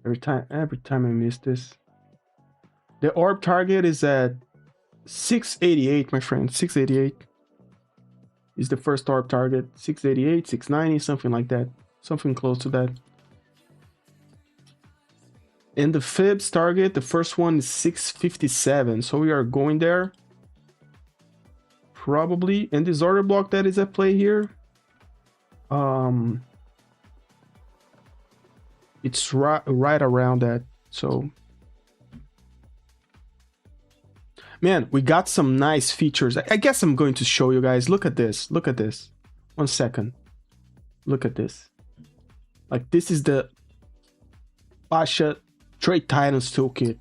Every time I miss this. The orb target is at 688, my friend. 688 is the first orb target. 688, 690, something like that. Something close to that. And the fibs target, the first one is 657. So we are going there. Probably. And this order block that is at play here. It's right around that. So man, we got some nice features. I guess I'm going to show you guys. Look at this. Look at this. 1 second. Look at this. Like this is the Pasha Trade Titans Toolkit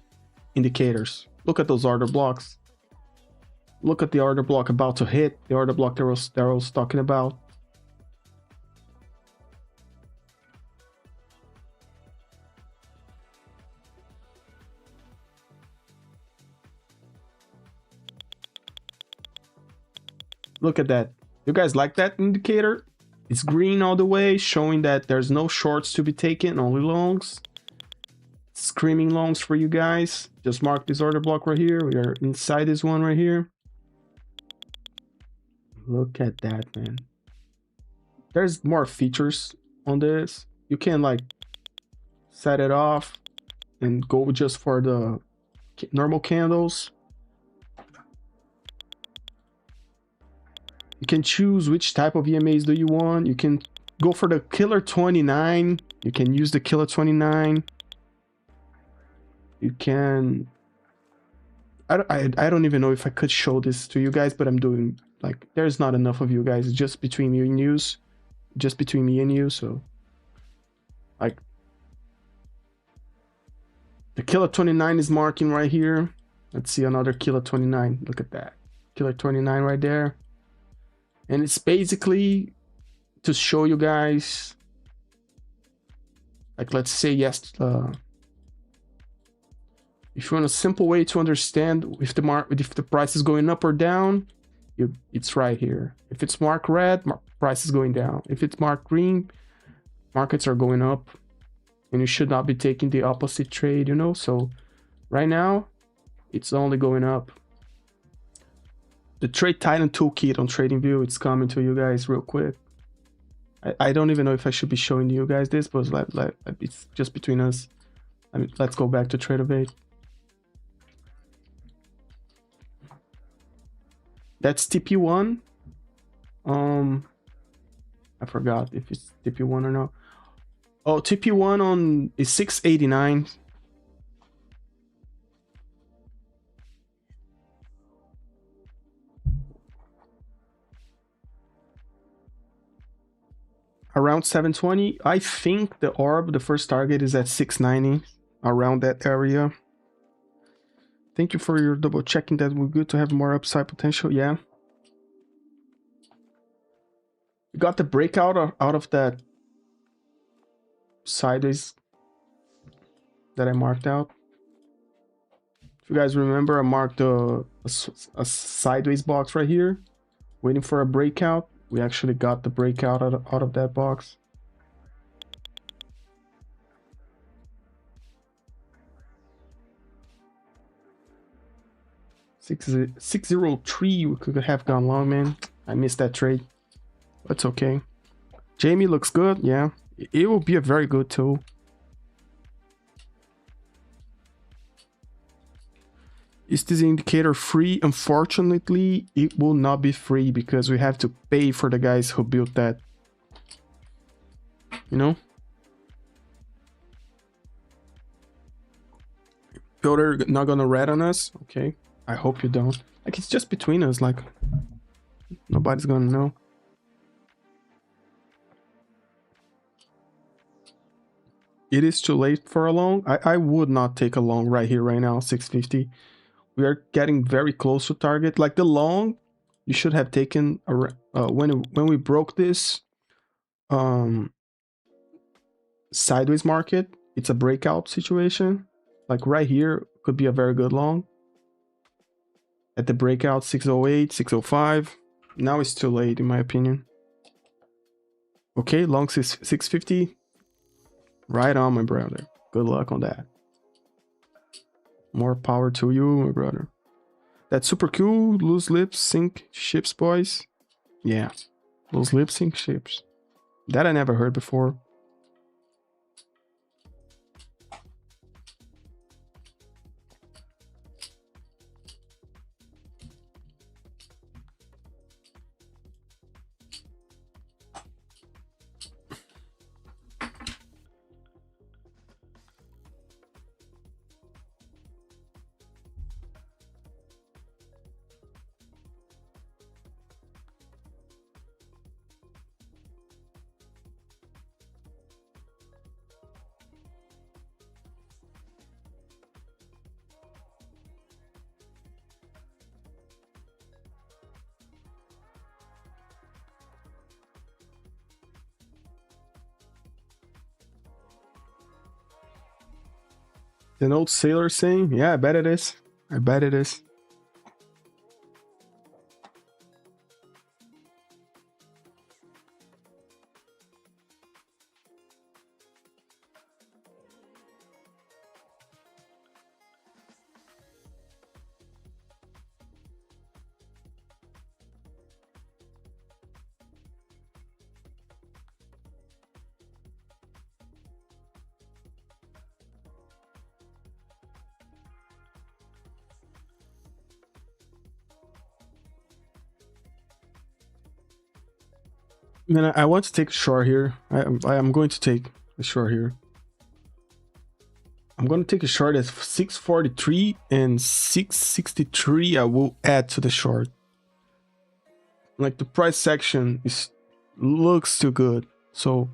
indicators. Look at those order blocks. Look at the order block about to hit. The order block that I was talking about. Look at that. You guys like that indicator? It's green all the way, showing that there's no shorts to be taken, only longs. Screaming longs for you guys. Just mark this order block right here. We are inside this one right here. Look at that, man. There's more features on this. You can like set it off and go just for the normal candles. You can choose which type of EMAs do you want. You can go for the killer 29. You can use the killer 29. You can... I don't even know if I could show this to you guys, but I'm doing... Like, there's not enough of you guys. It's just between me and you. Just between me and you, so... Like... The killer 29 is marking right here. Let's see another killer 29. Look at that. Killer 29 right there. And it's basically to show you guys, like, let's say, yes, if you want a simple way to understand if the price is going up or down, it's right here. If it's marked red, price is going down. If it's marked green, markets are going up, and you should not be taking the opposite trade, you know. So right now, it's only going up. The Trade Titan toolkit on TradingView, it's coming to you guys real quick. I don't even know if I should be showing you guys this, but it's just between us. I mean, let's go back to TradeOvate. That's TP1. I forgot if it's TP1 or not. Oh, TP1 on is 689. Around 720. I think the orb, the first target, is at 690, around that area. Thank you for your double checking that we're good to have more upside potential. Yeah. We got the breakout out of that sideways that I marked out. If you guys remember, I marked a sideways box right here, waiting for a breakout. We actually got the breakout out of that box. $603, we could have gone long, man. I missed that trade. That's okay. Jamie looks good. Yeah, it will be a very good tool. Is this indicator free? Unfortunately, it will not be free because we have to pay for the guys who built that. You know? Builder not gonna rat on us? Okay. I hope you don't. Like, it's just between us, like, nobody's gonna know. It is too late for a long. I would not take a long right here, right now, 650. We are getting very close to target. Like the long, you should have taken when we broke this sideways market. It's a breakout situation. Like right here could be a very good long. At the breakout 608, 605. Now it's too late in my opinion. Okay, long 650. Right on, my brother. Good luck on that. More power to you, my brother. That's super cool. Loose lips, sync ships, boys. Yeah, loose lips, sync ships. That I never heard before. An old sailor saying, yeah, I bet it is. I bet it is. Man, I want to take a short here. I'm going to take a short here. I'm going to take a short at 643 and 663. I will add to the short. Like the price section looks too good. So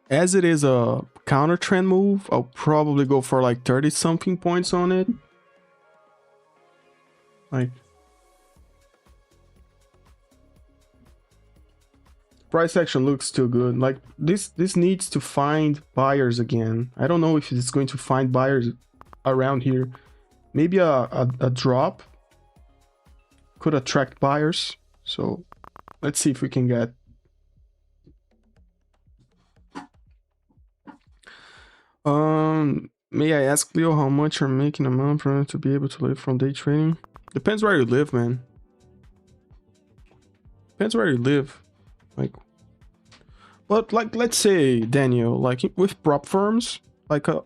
as it is a counter trend move, I'll probably go for like 30 something points on it. Like price action looks too good. Like this needs to find buyers again. I don't know if it's going to find buyers around here. Maybe a drop could attract buyers. So let's see if we can get. May I ask, Leo, how much you're making a month to be able to live from day trading? Depends where you live, man. Depends where you live. Like, but like, let's say, Daniel, like with prop firms, like a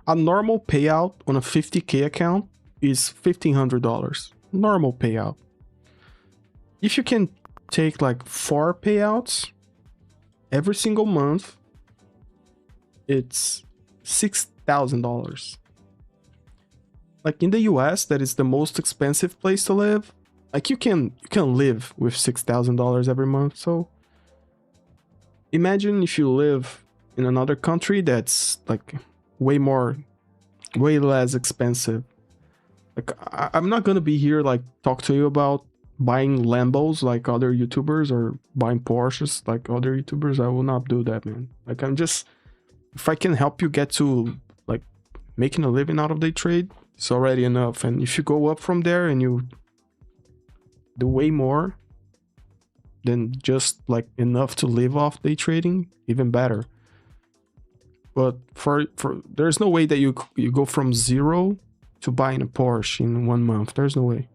normal payout on a 50K account is $1,500. Normal payout. If you can take like 4 payouts every single month, it's $6,000. Like in the US, that is the most expensive place to live. Like you can live with $6,000 every month. So imagine if you live in another country that's like way less expensive. Like I'm not gonna be here like talk to you about buying Lambos like other YouTubers or buying Porsches like other YouTubers. I will not do that, man. Like I'm just, if I can help you get to like making a living out of day trade, it's already enough. And if you go up from there and you do way more than just like enough to live off day trading, even better. But for there's no way that you go from 0 to buying a Porsche in 1 month. There's no way.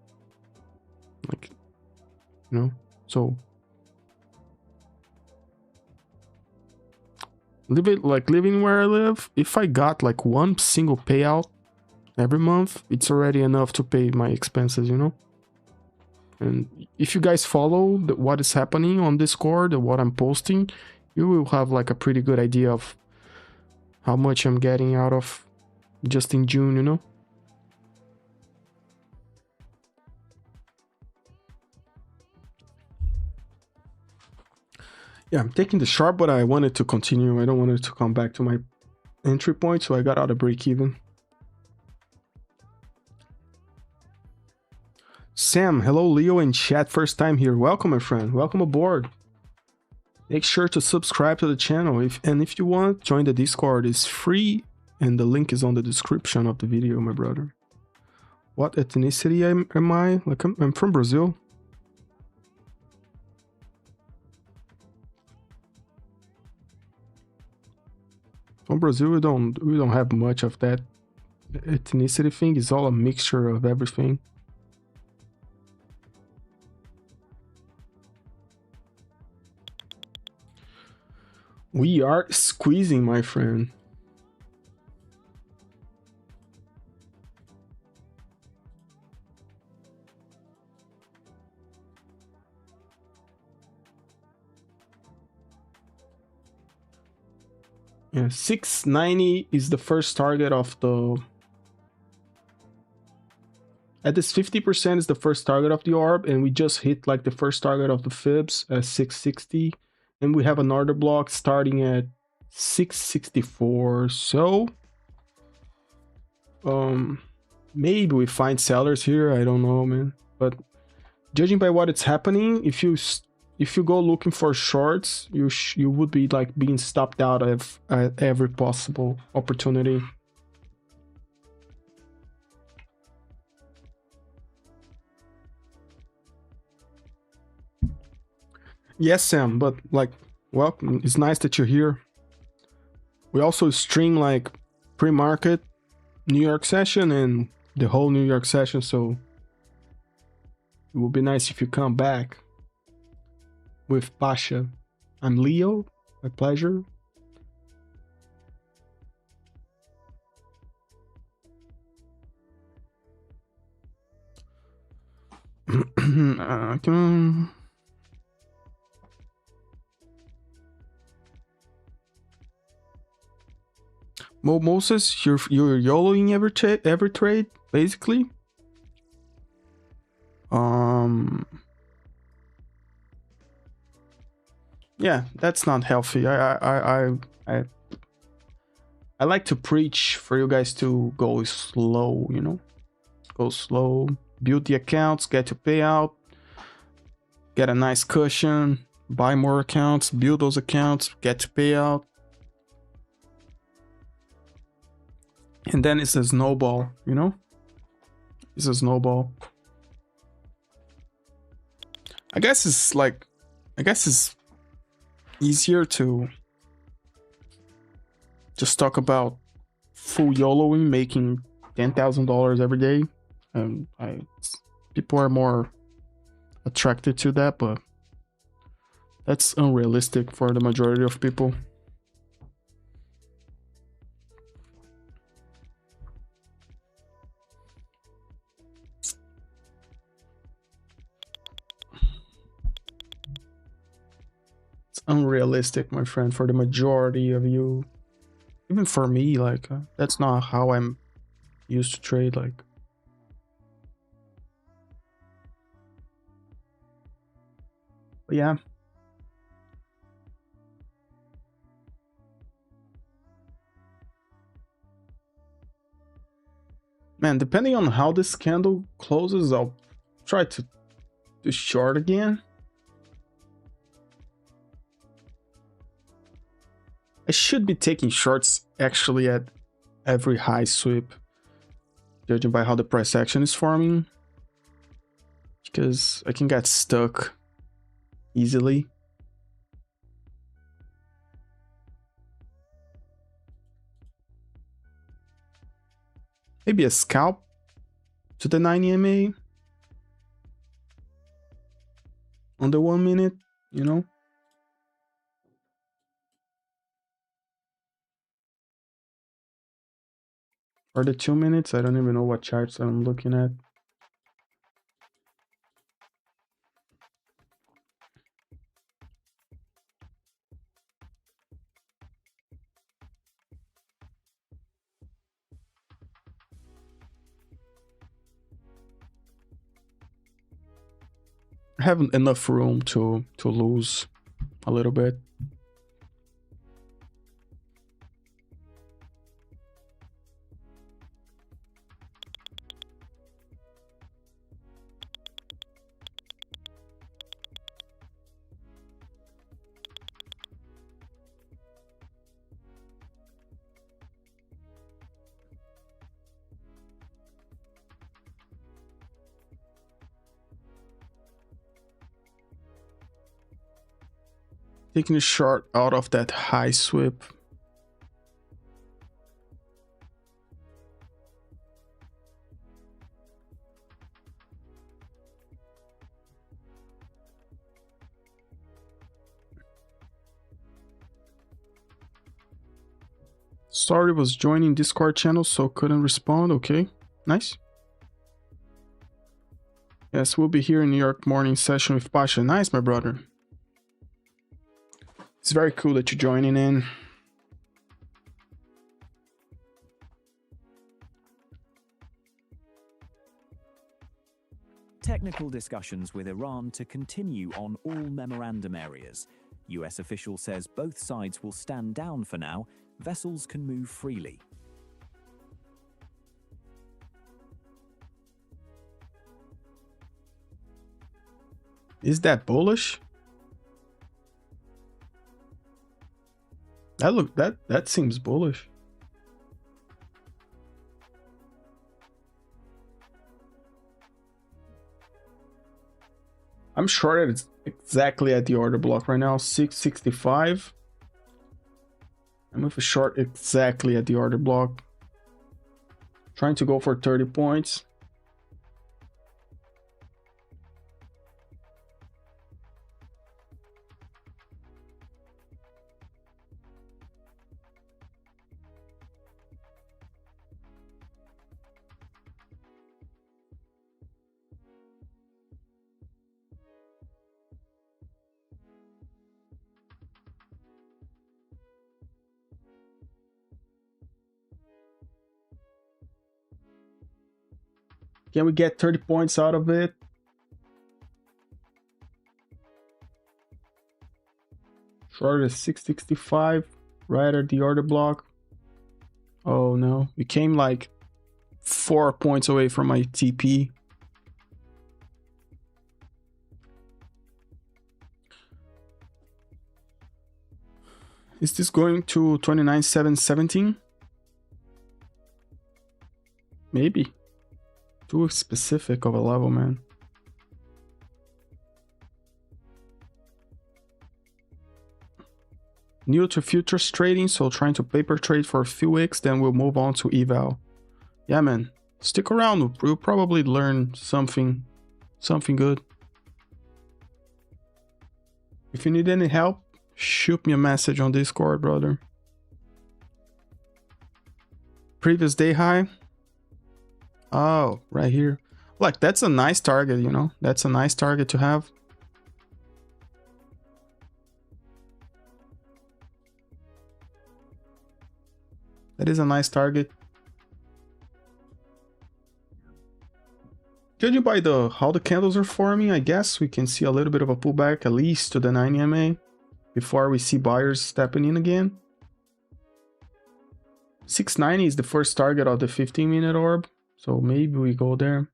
Like, you know, so living where I live, if I got like one single payout every month, it's already enough to pay my expenses, you know. And if you guys follow what is happening on Discord and what I'm posting, you will have like a pretty good idea of how much I'm getting out of just in June, you know. Yeah, I'm taking the sharp, but I wanted to continue. I don't want it to come back to my entry point, so I got out of break even. Sam, hello Leo and chat, first time here. Welcome, my friend. Welcome aboard. Make sure to subscribe to the channel. If you want, join the Discord. It's free, and the link is on the description of the video, my brother. What ethnicity am I? Like I'm from Brazil. From Brazil, we don't have much of that ethnicity thing. It's all a mixture of everything. We are squeezing, my friend. Yeah, 690 is the first target of the... At this 50% is the first target of the orb, and we just hit like the first target of the fibs at 660. And we have another block starting at 664. So maybe we find sellers here. I don't know, man. But judging by what it's happening, if you go looking for shorts, you would be like being stopped out of every possible opportunity. Yes, Sam, but like, well, it's nice that you're here. We also stream like pre-market New York session and the whole New York session, so it would be nice if you come back with Pasha. I'm Leo, my pleasure. Moses, you're YOLOing every trade, basically. Yeah, that's not healthy. I like to preach for you guys to go slow, you know? Go slow, build the accounts, get your payout, get a nice cushion, buy more accounts, build those accounts, get your payout. And then it's a snowball, you know? It's a snowball. I guess it's easier to just talk about full YOLOing, making $10,000 every day. People are more attracted to that, but that's unrealistic for the majority of people. It's unrealistic, my friend, for the majority of you. Even for me, like, that's not how I'm used to trade, like. But yeah. Man, depending on how this candle closes, I'll try to short again. I should be taking shorts actually at every high sweep, judging by how the price action is forming, because I can get stuck easily. Maybe a scalp to the 9 EMA on the 1 minute, you know? Or the 2 minutes, I don't even know what charts I'm looking at. I have enough room to lose a little bit. Taking a short out of that high sweep. Sorry, was joining Discord channel, so couldn't respond. Okay, nice. Yes, we'll be here in New York morning session with Pasha. Nice, my brother. It's very cool that you're joining in. Technical discussions with Iran to continue on all memorandum areas. US official says both sides will stand down for now. Vessels can move freely. Is that bullish? That seems bullish. I'm shorted exactly at the order block right now, 665. I'm with a short exactly at the order block. Trying to go for 30 points. Can we get 30 points out of it? Short is 665, right at the order block. Oh no, we came like 4 points away from my TP. Is this going to 29,717? Maybe. Too specific of a level, man. New to futures trading, so trying to paper trade for a few weeks, then we'll move on to eval. Yeah, man. Stick around. We'll probably learn something good. If you need any help, shoot me a message on Discord, brother. Previous day high. Oh, right here. Like, that's a nice target, you know? That's a nice target to have. That is a nice target. Judging by how the candles are forming, I guess we can see a little bit of a pullback, at least to the 90 MA, before we see buyers stepping in again. 690 is the first target of the 15-minute orb, so maybe we go there.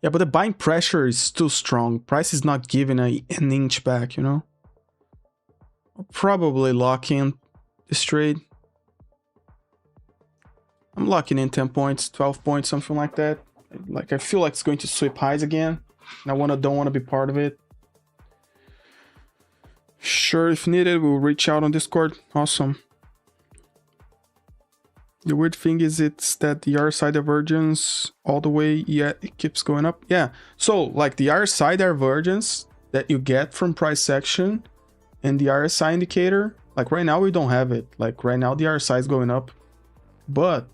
Yeah, but the buying pressure is too strong. Price is not giving an inch back, you know? I'll probably lock in this trade. I'm locking in 10 points, 12 points, something like that. Like, I feel like it's going to sweep highs again. And I don't want to be part of it. Sure, if needed, we'll reach out on Discord. Awesome. The weird thing is it's that the RSI divergence all the way, yeah, it keeps going up. Yeah, so like the RSI divergence that you get from price action and the RSI indicator, like right now we don't have it. Like right now the RSI is going up, but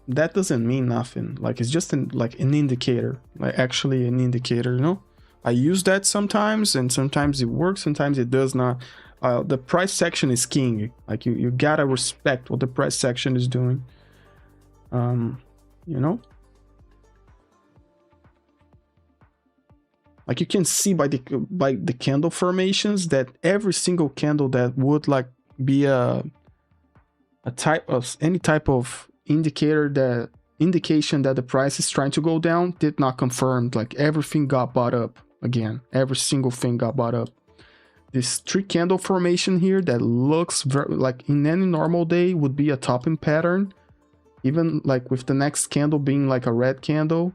that doesn't mean nothing. Like it's just like an indicator, like actually an indicator, you know? I use that sometimes, and sometimes it works, sometimes it does not. The price section is king. Like you gotta respect what the price section is doing. You know? Like you can see by the candle formations that every single candle that would like be a type of any type of indication that the price is trying to go down did not confirm. Like everything got bought up again. Every single thing got bought up. This 3 candle formation here that looks very like in any normal day would be a topping pattern, even like with the next candle being like a red candle,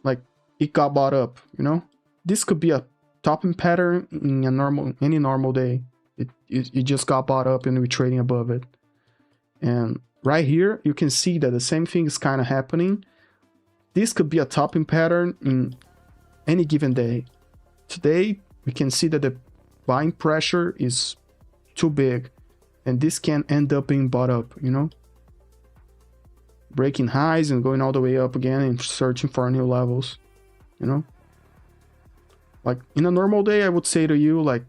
like it got bought up, you know? This could be a topping pattern in any normal day. It just got bought up and we're trading above it. And right here you can see that the same thing is kind of happening. This could be a topping pattern in any given day. Today we can see that the buying pressure is too big and this can end up being bought up, you know, breaking highs and going all the way up again and searching for new levels, you know. Like in a normal day I would say to you like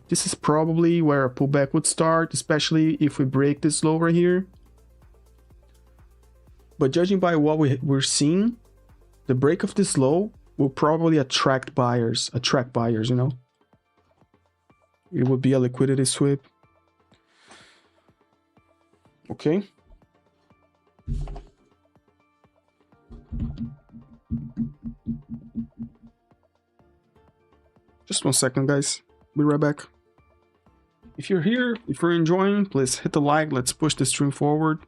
this is probably where a pullback would start, especially if we break this low right here. But judging by what we're seeing, the break of this low will probably attract buyers, you know. It would be a liquidity sweep. Okay. Just 1 second, guys. Be right back. If you're here, if you're enjoying, please hit the like. Let's push the stream forward.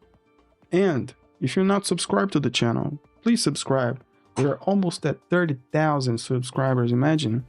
And if you're not subscribed to the channel, please subscribe. We are almost at 30,000 subscribers. Imagine.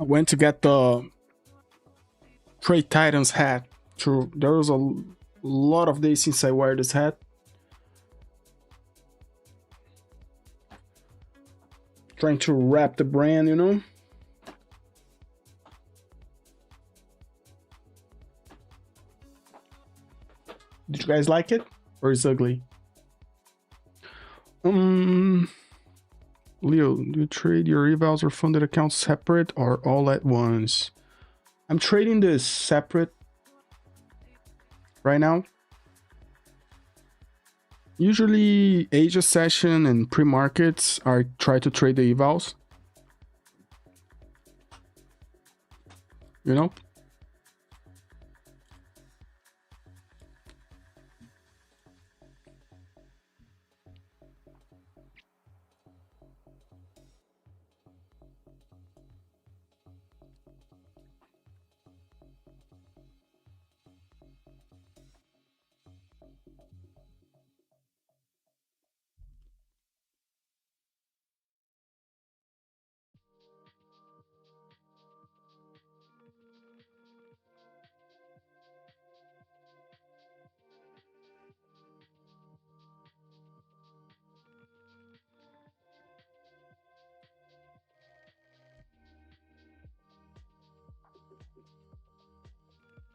I went to get the Trade Titans hat. True, there was a lot of days since I wore this hat. Trying to wrap the brand, you know. Did you guys like it? Or is it ugly? Leo, do you trade your evals or funded accounts separate or all at once? I'm trading this separate right now. Usually Asia session and pre-markets, I try to trade the evals. You know?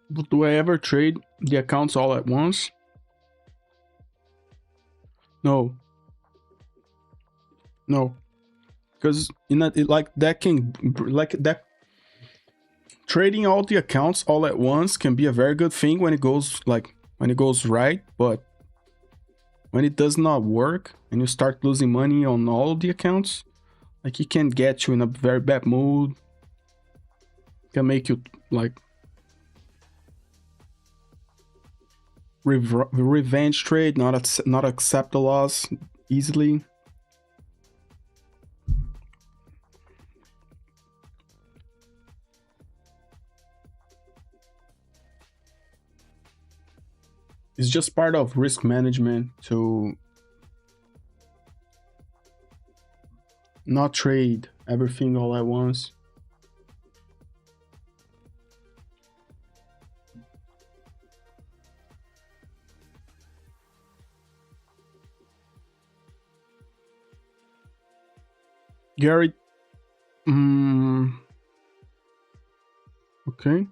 But do I ever trade the accounts all at once? No. No. Because in that, trading all the accounts all at once can be a very good thing when it goes right, but when it does not work and you start losing money on all the accounts, like it can get you in a very bad mood. Can make you like revenge trade, not accept the loss easily. It's just part of risk management to not trade everything all at once. Gary, okay.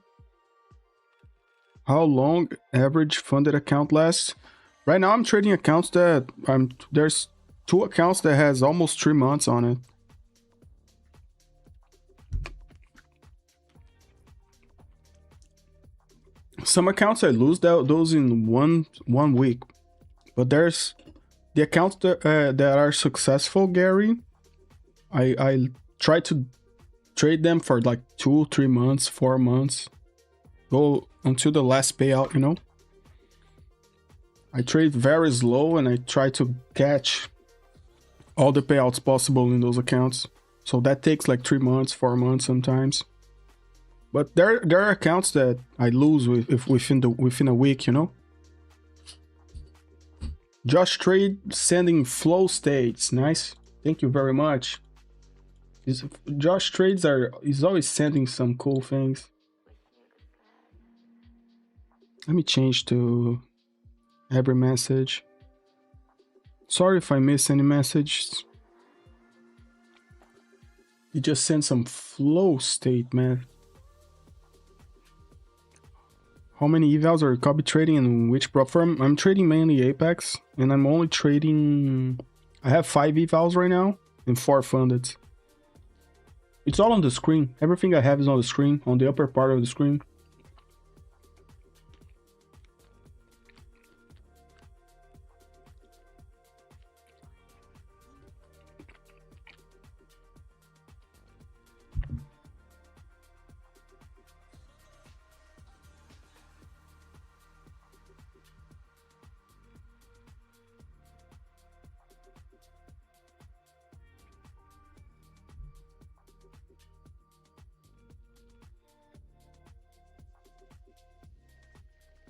How long average funded account lasts? Right now I'm trading accounts that there's 2 accounts that has almost 3 months on it. Some accounts I lose those in one week, but there's the accounts that are successful, Gary. I try to trade them for like 2-3 months, 4 months, go until the last payout, you know. I trade very slow and I try to catch all the payouts possible in those accounts. So that takes like 3 months, 4 months sometimes. But there are accounts that I lose within a week, you know. Josh Trade sending flow states, nice. Thank you very much. Josh Trades is always sending some cool things. Let me change to every message. Sorry if I miss any messages. You just sent some flow state, man. How many evals are you copy trading and which platform? I'm trading mainly Apex, and I'm only trading. I have 5 evals right now and 4 funded. It's all on the screen. Everything I have is on the screen, on the upper part of the screen.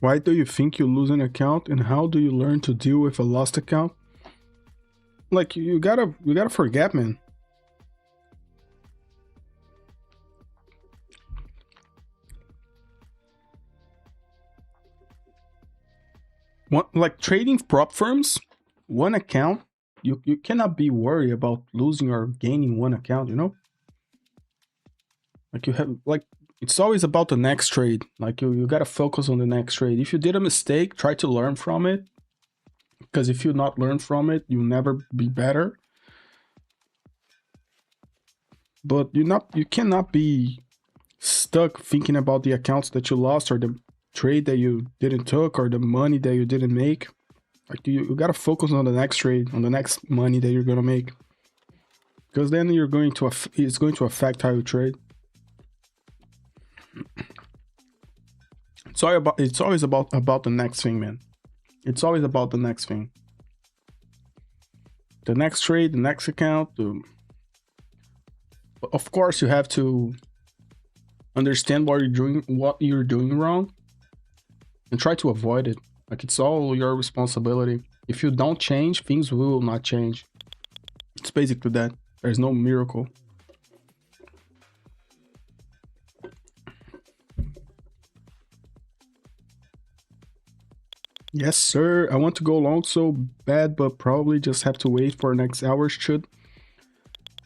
Why do you think you lose an account, and how do you learn to deal with a lost account? Like, you gotta forget, man. like trading prop firms, one account, you cannot be worried about losing or gaining one account, you know? Like you have, like, it's always about the next trade. Like you gotta focus on the next trade. If you did a mistake, try to learn from it. Because if you not learn from it, you'll never be better. But you cannot be stuck thinking about the accounts that you lost or the trade that you didn't took or the money that you didn't make. Like you gotta focus on the next trade, on the next money that you're gonna make, because then it's going to affect how you trade. It's always about the next thing, man. It's always about the next thing, the next trade, the next account. Of course, you have to understand what you're doing wrong, and try to avoid it. Like it's all your responsibility. If you don't change, things will not change. It's basically that. There's no miracle. Yes, sir. I want to go long so bad, but probably just have to wait for next hour. Should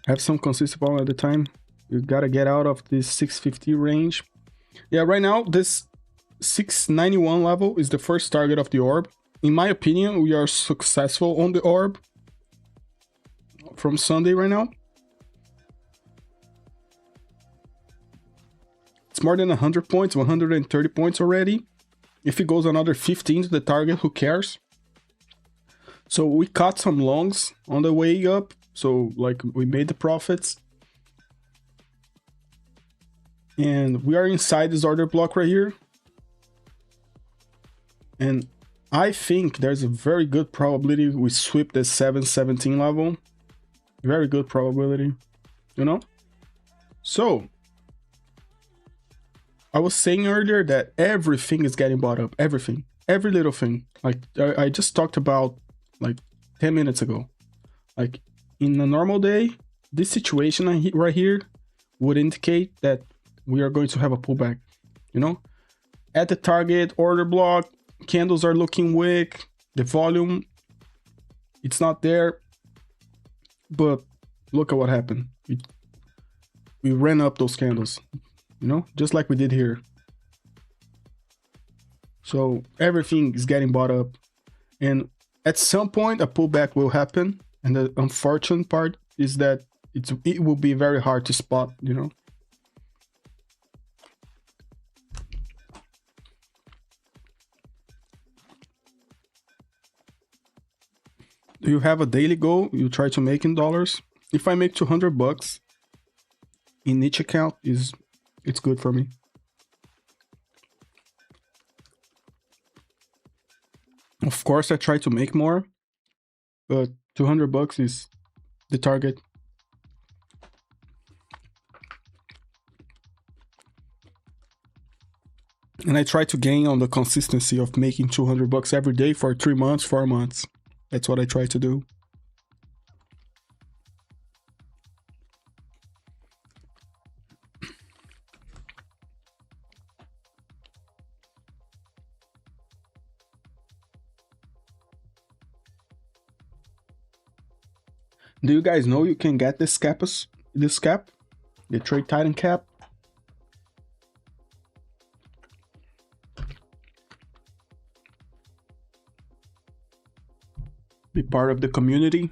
have some consistent volume at the time. You gotta get out of this 650 range. Yeah, right now this 691 level is the first target of the orb. In my opinion, we are successful on the orb from Sunday right now. It's more than 100 points, 130 points already. If it goes another 15 to the target, who cares? So we caught some longs on the way up. So like we made the profits. And we are inside this order block right here. And I think there's a very good probability we sweep the 717 level. Very good probability, you know? So I was saying earlier that everything is getting bought up. Everything. Every little thing. Like I just talked about like 10 minutes ago. Like in a normal day, this situation right here would indicate that we are going to have a pullback, you know? At the target order block, candles are looking weak. The volume, it's not there. But look at what happened. We ran up those candles, you know, just like we did here. So everything is getting bought up. And at some point, a pullback will happen. And the unfortunate part is that it will be very hard to spot, you know. Do you have a daily goal you try to make in dollars? If I make 200 bucks in each account, it's good for me. Of course, I try to make more, but 200 bucks is the target. And I try to gain on the consistency of making 200 bucks every day for 3 months, 4 months. That's what I try to do. Do you guys know you can get this cap, the Trade Titan cap? Be part of the community.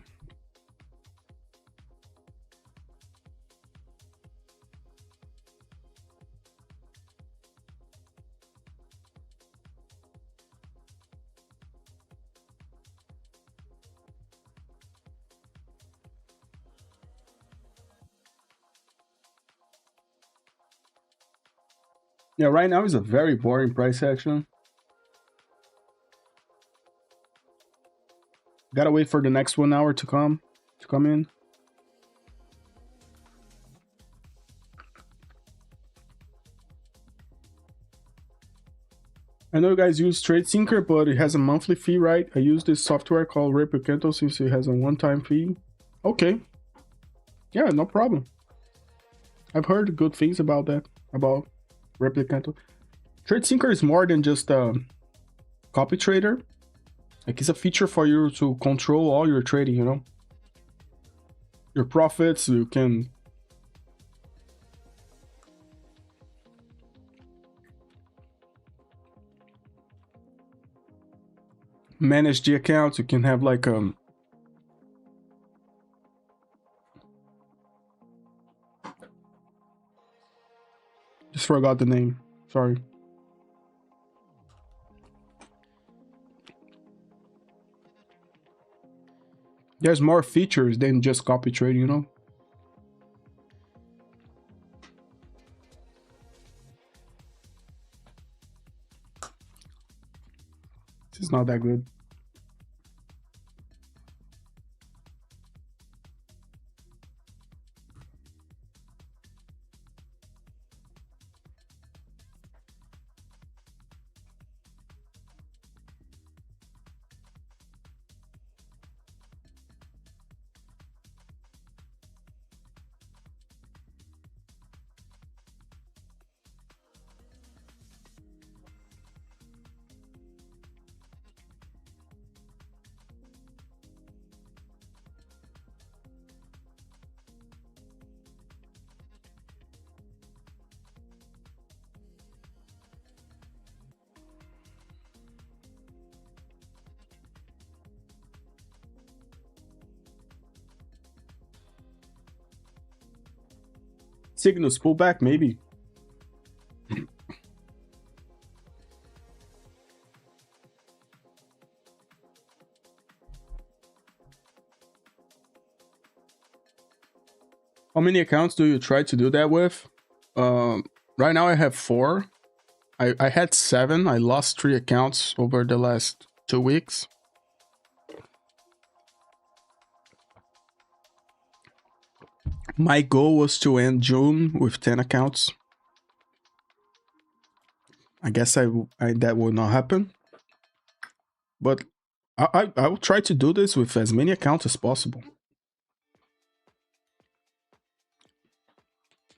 Yeah, right now is a very boring price action. Gotta wait for the next 1 hour to come in. I know you guys use TradeSync, but it has a monthly fee, right? I use this software called Replicanto since it has a one-time fee. Okay. Yeah, no problem. I've heard good things about that, about Replicanto. TradeSync is more than just a copy trader. Like, it's a feature for you to control all your trading, you know? Your profits, you can manage the accounts. You can have like just forgot the name, sorry. There's more features than just copy trading, you know? It's not that good. Signals pullback, maybe. How many accounts do you try to do that with? Right now I have 4. I had 7. I lost 3 accounts over the last 2 weeks. My goal was to end June with 10 accounts. I guess that will not happen. But I will try to do this with as many accounts as possible.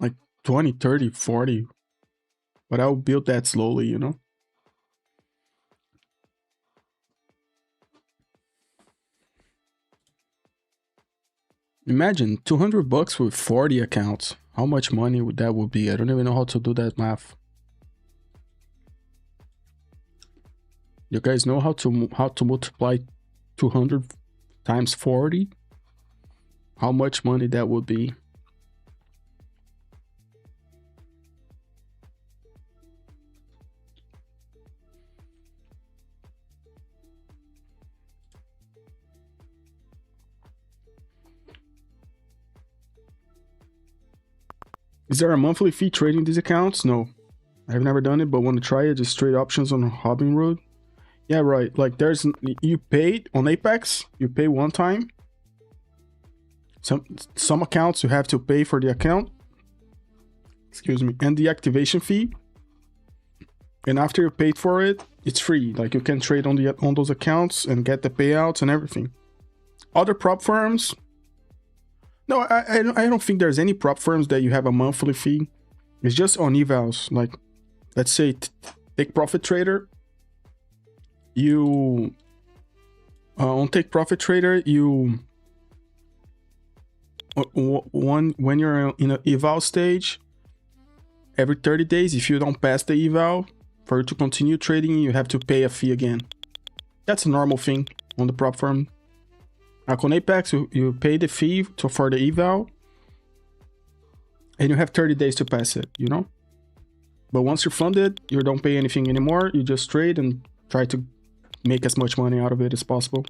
Like 20, 30, 40. But I'll build that slowly, you know? Imagine 200 bucks with 40 accounts. How much money would that be? I don't even know how to do that math. You guys know how to multiply 200 times 40? How much money that would be? Is there a monthly fee trading these accounts? No, I've never done it, but want to try it. Just trade options on Robinhood. Yeah, right. Like you paid on Apex, you pay one time. Some accounts you have to pay for the account. Excuse me, and the activation fee. And after you paid for it, it's free. Like you can trade on those accounts and get the payouts and everything. Other prop firms. No, I don't think there's any prop firms that you have a monthly fee. It's just on evals. Like, let's say Take Profit Trader. You on Take Profit Trader, you when you're in an eval stage, every 30 days, if you don't pass the eval, for you to continue trading, you have to pay a fee again. That's a normal thing on the prop firm. Like on Apex, you pay the fee for the eval, and you have 30 days to pass it, you know? But once you're funded, you don't pay anything anymore. You just trade and try to make as much money out of it as possible.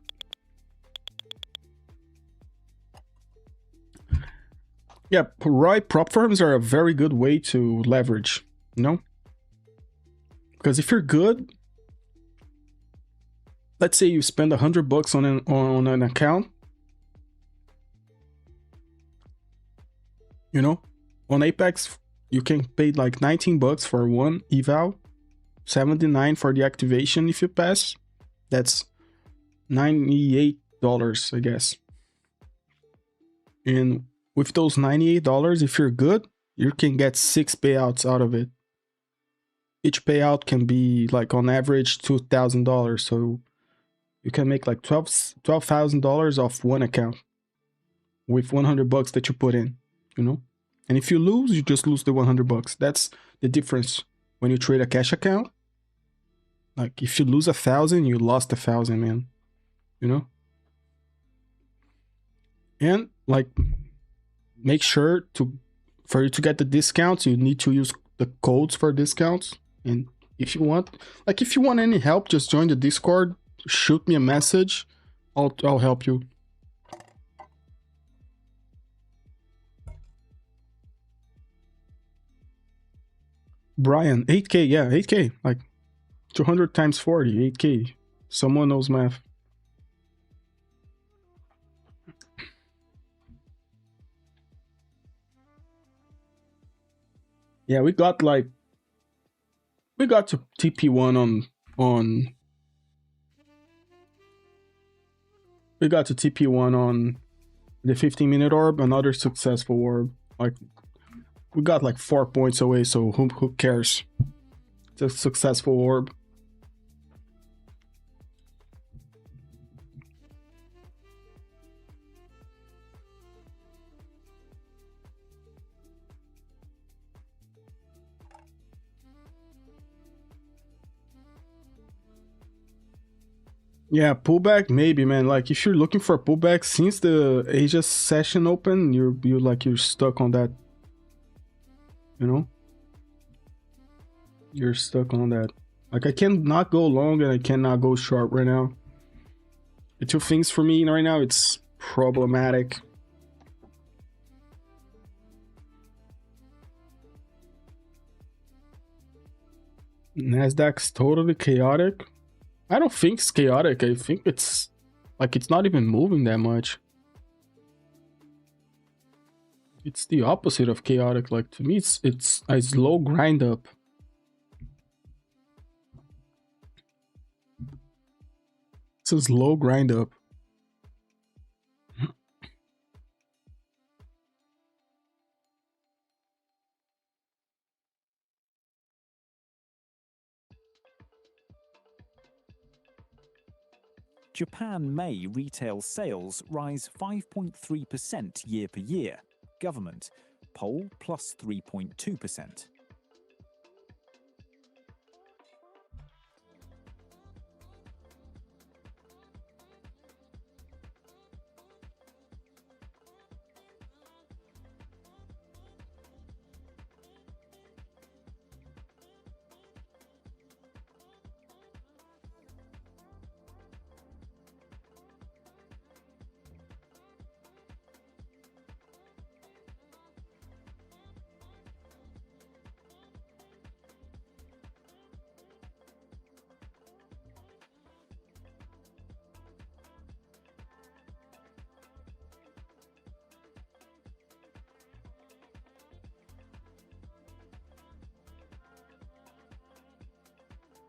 Yeah, right, prop firms are a very good way to leverage, you know? Because if you're good, let's say you spend 100 bucks on an account, you know, on Apex, you can pay like 19 bucks for one eval, 79 for the activation if you pass. That's $98, I guess. And with those $98, if you're good, you can get 6 payouts out of it. Each payout can be like on average $2,000. So You can make like $12,000 off one account with 100 bucks that you put in, you know? And if you lose, you just lose the 100 bucks. That's the difference when you trade a cash account. Like if you lose 1,000, you lost 1,000, man, you know? And like, make sure for you to get the discounts, you need to use the codes for discounts. And if you want any help, just join the Discord, shoot me a message. I'll help you. Brian, 8K, yeah, 8K, like 200 times 40, 8K. Someone knows math. Yeah, we got to TP1 on we got to TP1 on the 15-minute orb, another successful orb. Like we got like 4 points away, so who cares? It's a successful orb. Yeah, pullback maybe, man. Like if you're looking for a pullback since the Asia session open, you're stuck on that. You know, you're stuck on that. Like I cannot go long and I cannot go short right now. The two things for me right now, it's problematic. NASDAQ's totally chaotic. I don't think it's chaotic. I think it's like it's not even moving that much. It's the opposite of chaotic. Like to me, it's a slow grind up. It's a slow grind up. Japan May retail sales rise 5.3% year per year. Government poll plus 3.2%.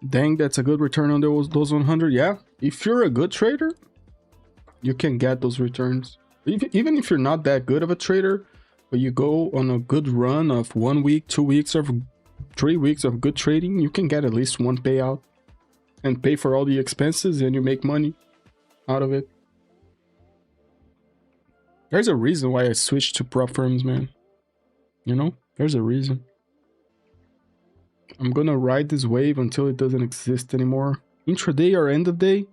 Dang, that's a good return on those 100. Yeah, if you're a good trader, you can get those returns. Even if you're not that good of a trader, but you go on a good run of 1 week, 2 weeks, or 3 weeks of good trading, you can get at least one payout and pay for all the expenses, and you make money out of it. There's a reason why I switched to prop firms, man. You know, there's a reason. I'm gonna ride this wave until it doesn't exist anymore. Intraday or end of day,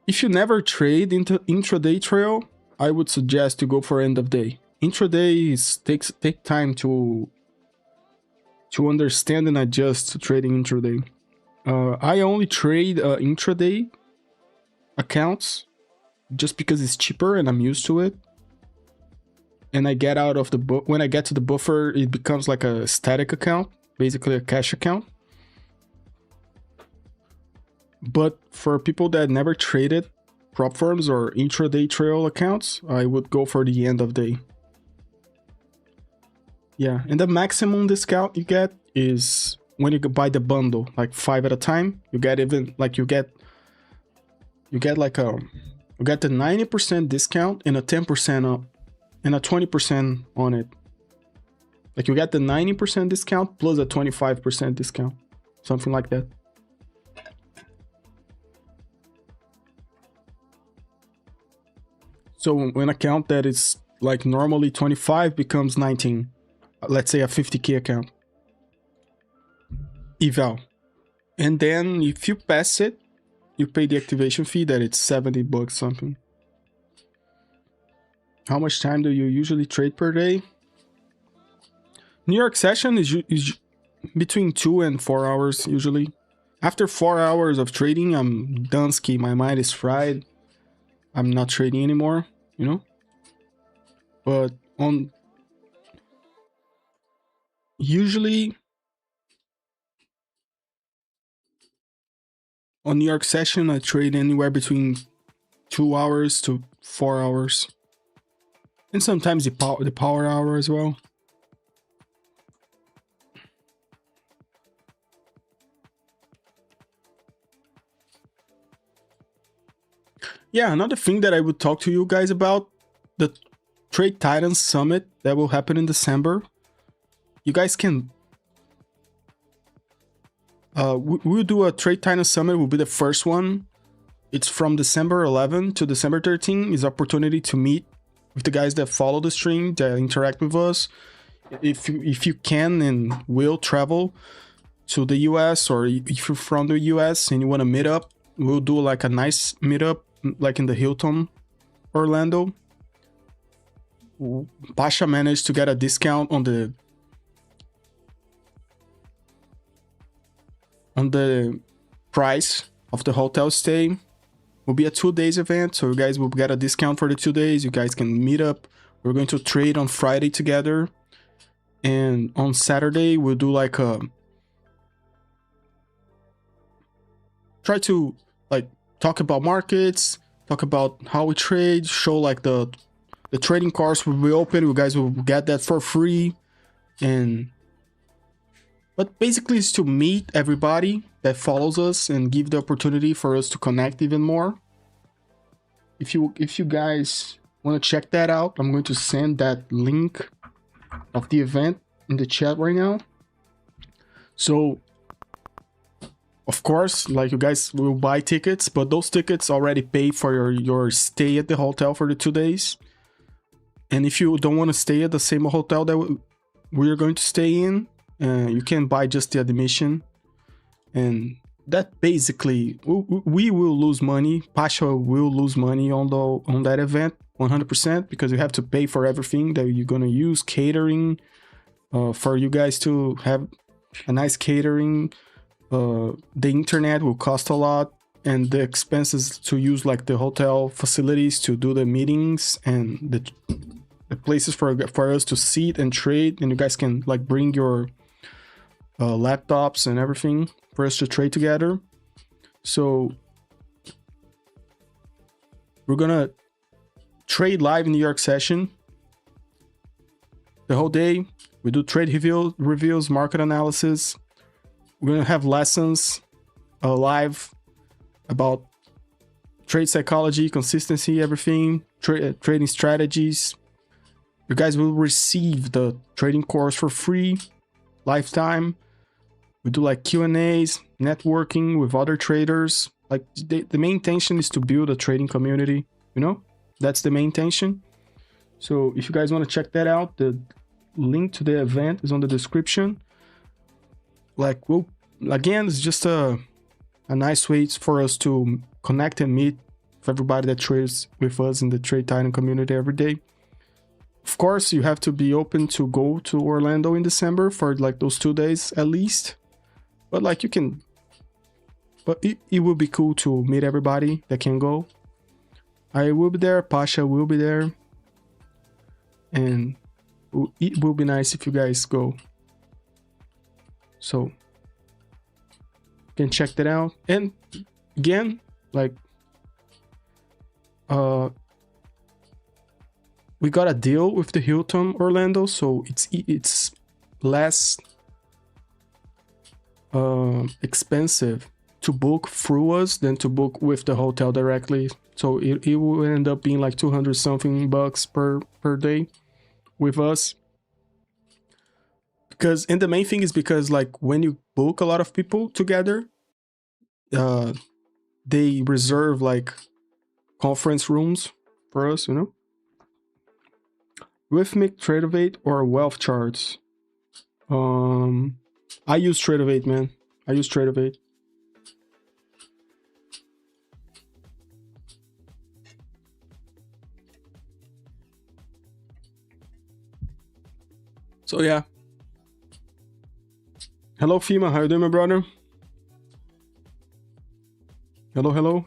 if you never trade into intraday trail, I would suggest to go for end of day. Intraday take time to understand and adjust to trading intraday. I only trade intraday accounts just because it's cheaper and I'm used to it. And I get out of the book when I get to the buffer, it becomes like a static account, basically a cash account. But for people that never traded prop firms or intraday trail accounts, I would go for the end of day. Yeah, and the maximum discount you get is when you buy the bundle, like 5 at a time. You get even like you get like the 90% discount and a 10% up and a 20% on it. Like you get the 90% discount plus a 25% discount, something like that. So when account that is like normally 25 becomes 19. Let's say a 50K account. Eval. And then if you pass it, you pay the activation fee that it's 70 bucks something. How much time do you usually trade per day? New York session is between 2 and 4 hours usually. After 4 hours of trading, I'm done ski. My mind is fried. I'm not trading anymore, you know? But usually on New York session, I trade anywhere between 2 hours to 4 hours. And sometimes the power hour as well. Yeah, another thing that I would talk to you guys about, the Trade Titans Summit that will happen in December. You guys can... we'll do a Trade Titans Summit, will be the first one. It's from December 11 to December 13. Is opportunity to meet with the guys that follow the stream, that interact with us. If you can and will travel to the US, or if you're from the US and you want to meet up, we'll do like a nice meetup, like in the Hilton, Orlando. Pasha managed to get a discount on the price of the hotel stay. Will be a 2 days event, so you guys will get a discount for the 2 days. You guys can meet up. We're going to trade on Friday together, and on Saturday we'll do like a try to like talk about markets, talk about how we trade, show like the trading course will be open. You guys will get that for free. But basically it's to meet everybody that follows us and give the opportunity for us to connect even more. If you guys want to check that out, I'm going to send that link of the event in the chat right now. So of course, like, you guys will buy tickets, but those tickets already pay for your stay at the hotel for the 2 days. And if you don't want to stay at the same hotel that we're going to stay in, you can buy just the admission. And that basically, we will lose money. Pasha will lose money on that event 100%, because you have to pay for everything that you're going to use. Catering, for you guys to have a nice catering. The internet will cost a lot, and the expenses to use like the hotel facilities to do the meetings, and the places for us to sit and trade, and you guys can like bring your laptops and everything for us to trade together. So we're gonna trade live in New York session the whole day. We do trade reviews, market analysis. We're gonna have lessons live about trade psychology, consistency, everything, trading strategies. You guys will receive the trading course for free, lifetime. We do like Q&As, networking with other traders. Like the main intention is to build a trading community, you know? That's the main intention. So if you guys want to check that out, the link to the event is on the description. Like, again, it's just a nice way for us to connect and meet with everybody that trades with us in the Trade Titan community every day. Of course, you have to be open to go to Orlando in December for like those 2 days at least. But like, you can, but it will be cool to meet everybody that can go. I will be there, Pasha will be there, and it will be nice if you guys go. So you can check that out. And again, like, we got a deal with the Hilton Orlando, so it's less expensive to book through us than to book with the hotel directly. So it will end up being like 200 something bucks per day with us. Because, and the main thing is because like when you book a lot of people together, they reserve like conference rooms for us, you know. Rhythmic trade of 8 or wealth charts. I use trade of 8, man. I use trade of 8. So yeah. Hello, Fima. How you doing, my brother? Hello, hello.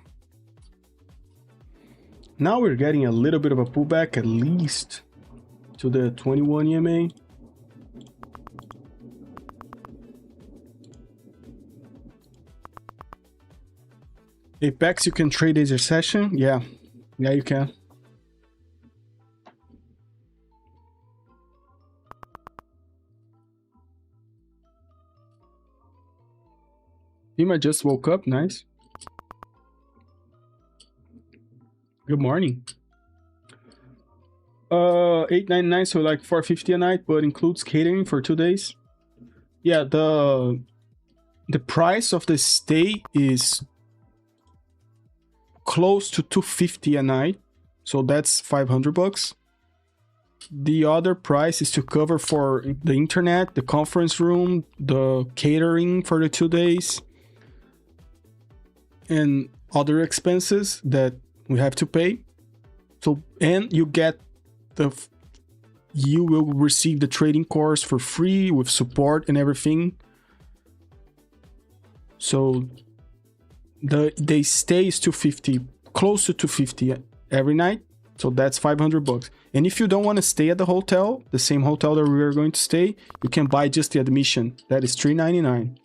Now we're getting a little bit of a pullback, at least to the 21 EMA. Apex, you can trade as a session. Yeah, you can. Fima just woke up. Nice. Good morning. 899, so like 450 a night, but includes catering for 2 days. Yeah, the price of the stay is close to 250 a night, so that's 500 bucks. The other price is to cover for the internet, the conference room, the catering for the 2 days, and other expenses that we have to pay. So, and you will receive the trading course for free with support and everything. So the stay is 250, close to 250 every night. So that's 500 bucks. And if you don't want to stay at the hotel, the same hotel that we are going to stay, you can buy just the admission. That is $399.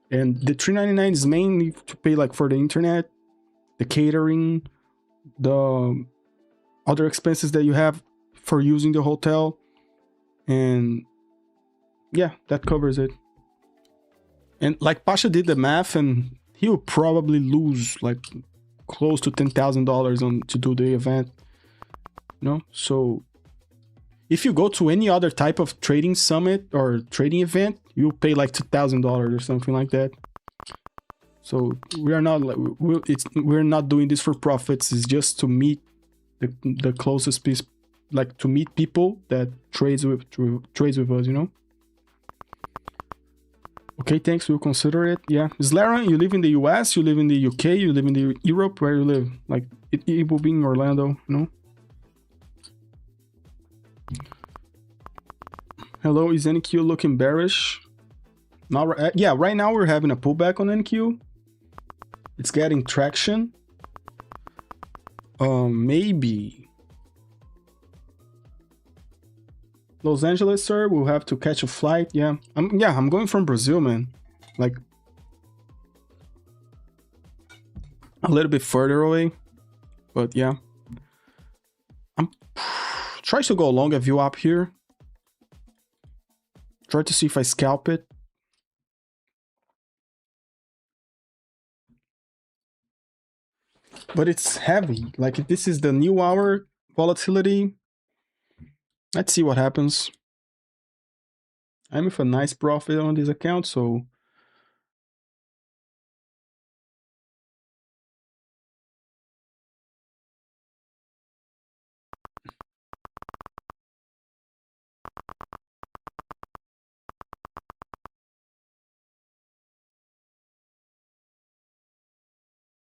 And the $399 is mainly to pay like for the internet, the catering, the other expenses that you have for using the hotel. And yeah, that covers it. And like Pasha did the math, and he will probably lose like close to $10,000 on to do the event. You know, so if you go to any other type of trading summit or trading event, you'll pay like $2,000 or something like that. So we are not like we're not doing this for profits. It's just to meet the closest piece, like to meet people that trades with us, you know. Okay, thanks. We'll consider it. Yeah, Slaron, you live in the US, you live in the UK, you live in the Europe. Where you live? Like it will be in Orlando, you know. Hello, is NQ looking bearish? Now, yeah, right now we're having a pullback on NQ. It's getting traction. Maybe Los Angeles, sir. We'll have to catch a flight. Yeah, I'm going from Brazil, man. Like a little bit further away, but yeah. I'm trying to go long a view up here. Try to see if I scalp it. But it's heavy. Like this is the new hour volatility. Let's see what happens. I'm with a nice profit on this account, so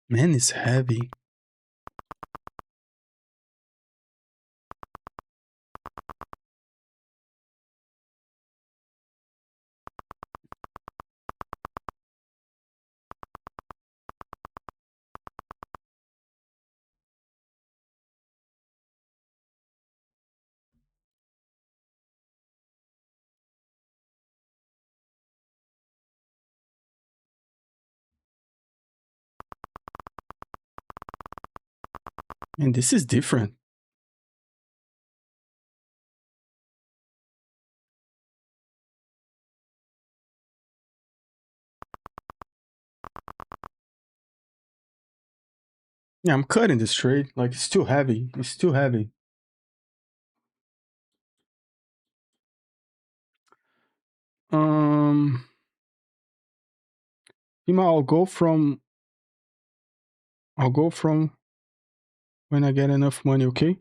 man, it's heavy. And this is different. Yeah, I'm cutting this trade. Like it's too heavy. It's too heavy. I'll go from when I get enough money, okay?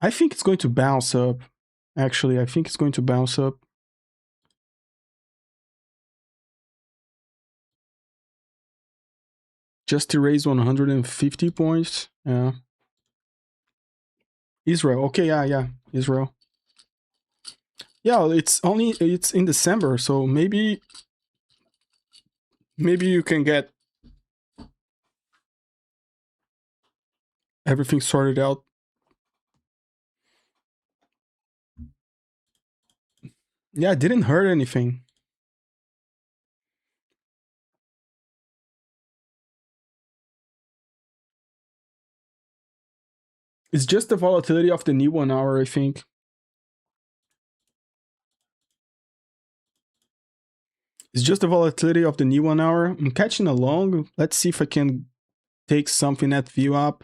I think it's going to bounce up. Actually, I think it's going to bounce up. Just to raise 150 points. Yeah. Israel. Okay, yeah. Israel. Yeah, it's in December, so maybe you can get everything sorted out. Yeah, it didn't hurt anything. It's just the volatility of the new 1 hour, I think. It's just the volatility of the new 1 hour. I'm catching along. Let's see if I can take something at view up.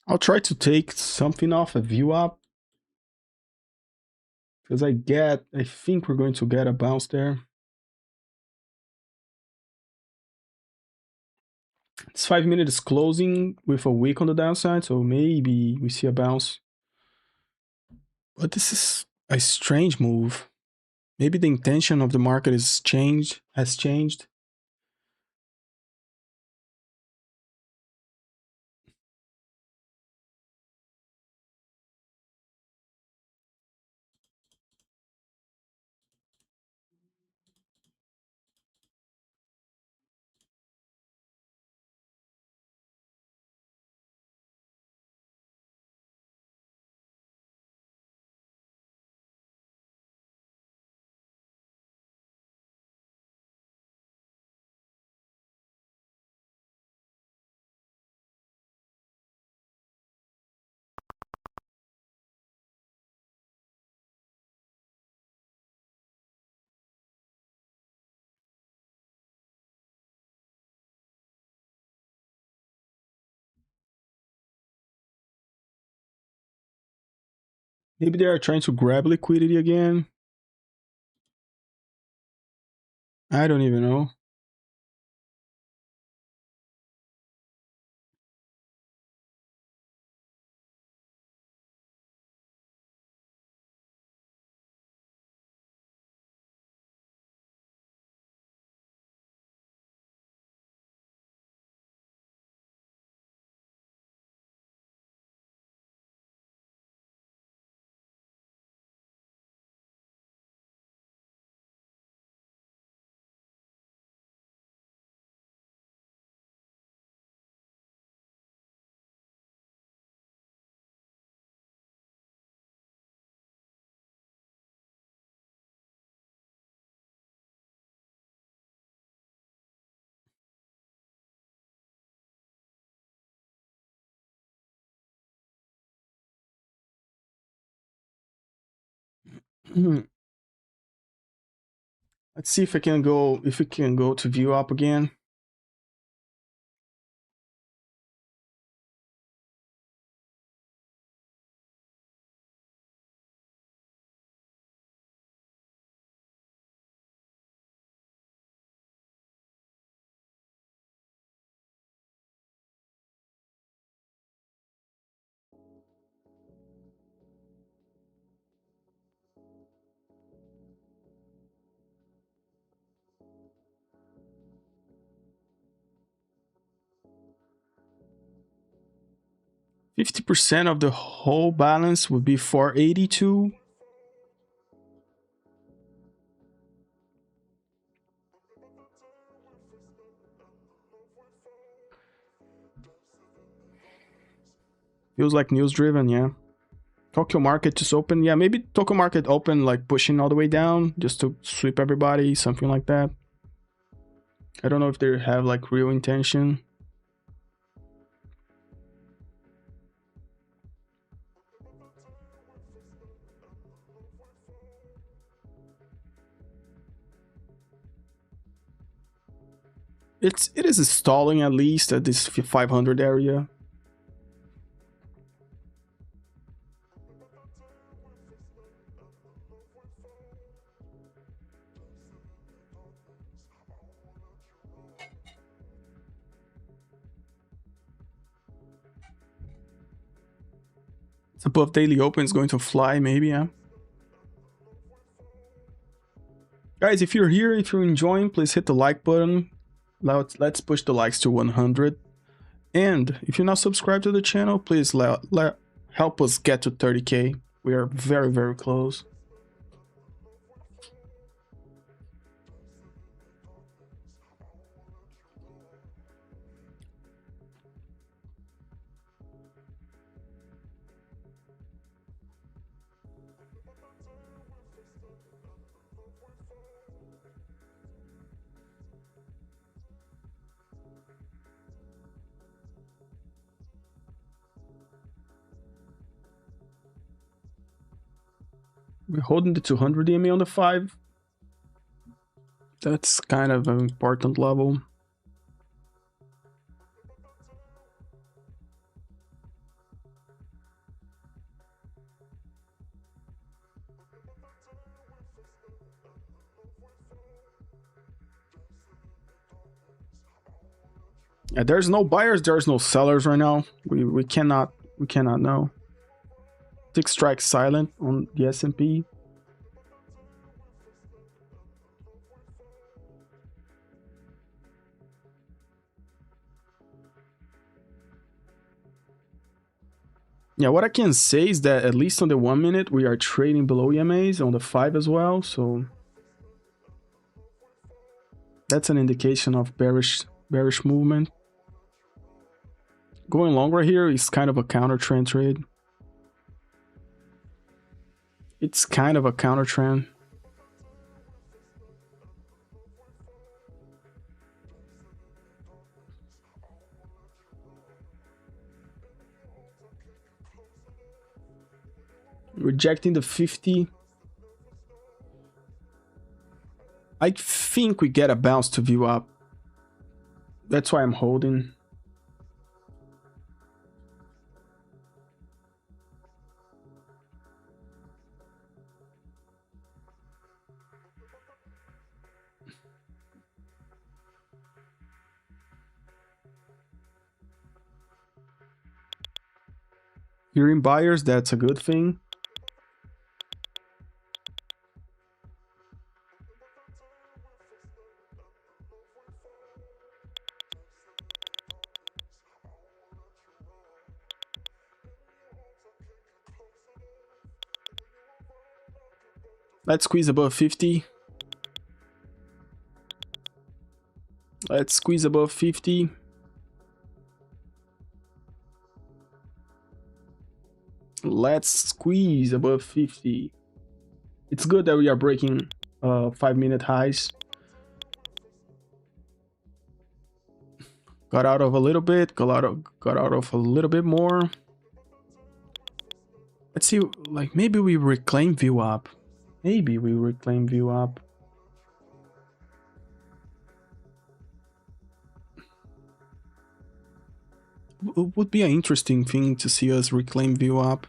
I'll try to take something off a view up. Because I think we're going to get a bounce there. It's 5 minutes closing with a wick on the downside, so maybe we see a bounce. But this is a strange move. Maybe the intention of the market has changed. Maybe they are trying to grab liquidity again. I don't even know. Let's see if we can go to view up again. %50 of the whole balance would be 482. Feels like news driven, yeah. Tokyo market just open. Yeah, maybe Tokyo market open like pushing all the way down just to sweep everybody, something like that. I don't know if they have like real intention. It is stalling at least at this 500 area. It's above daily open, it's going to fly maybe, yeah. Guys, if you're here, if you're enjoying, please hit the like button. Let's push the likes to 100. And if you're not subscribed to the channel, please help us get to 30k. We are very, very close. We're holding the 200 EMA on the 5. That's kind of an important level. Yeah, there's no buyers, there's no sellers right now. We cannot know. Tick strike silent on the S&P. Yeah, what I can say is that at least on the 1 minute, we are trading below EMAs, on the 5 as well, so that's an indication of bearish movement. Going longer here is kind of a counter trend trade. It's kind of a counter trend. Rejecting the 50. I think we get a bounce to view up. That's why I'm holding. Hearing buyers, that's a good thing. Let's squeeze above 50. Let's squeeze above 50. Let's squeeze above 50. It's good that we are breaking 5-minute highs. Got out of a little bit, got out of a little bit more. Let's see, like maybe we reclaim view up. Maybe we reclaim view up. It would be an interesting thing to see us reclaim view up.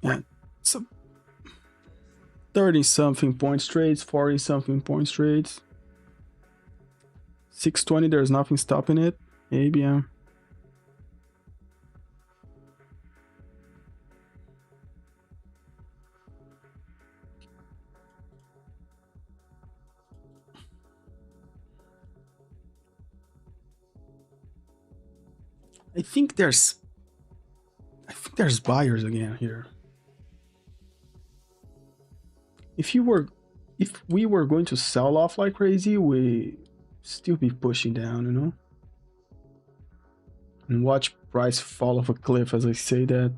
Yeah, so 30-something points trades, 40-something points trades. 620, there's nothing stopping it. Maybe, yeah. I think there's buyers again here. If we were going to sell off like crazy, we still be pushing down, you know? And watch price fall off a cliff as I say that.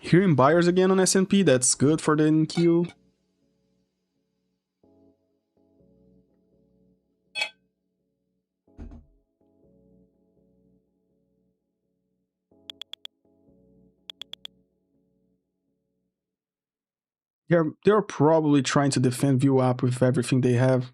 Hearing buyers again on S&P, that's good for the NQ. They're probably trying to defend view up with everything they have.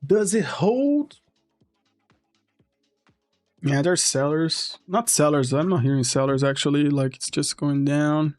Does it hold? Yeah, there's sellers. Not sellers. I'm not hearing sellers actually. Like it's just going down.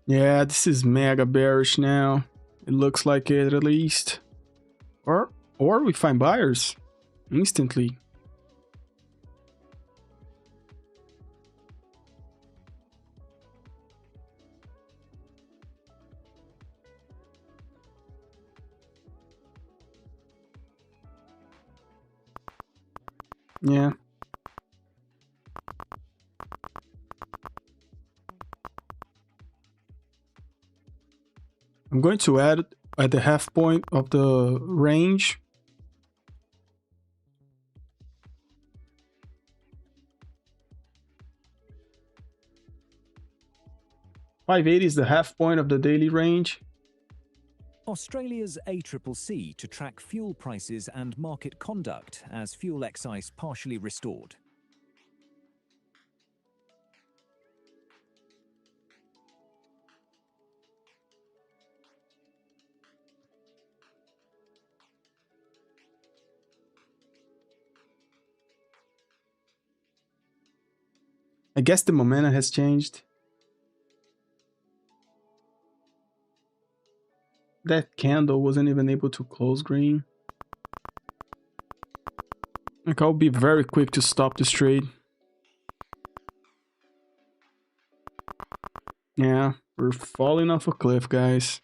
Yeah, this is mega bearish now. It looks like it at least. Or we find buyers instantly. Yeah. I'm going to add at the half point of the range. $580 is the half point of the daily range. Australia's ACCC to track fuel prices and market conduct as fuel excise partially restored. I guess the momentum has changed. That candle wasn't even able to close green. Like I'll be very quick to stop this trade. Yeah, we're falling off a cliff, guys.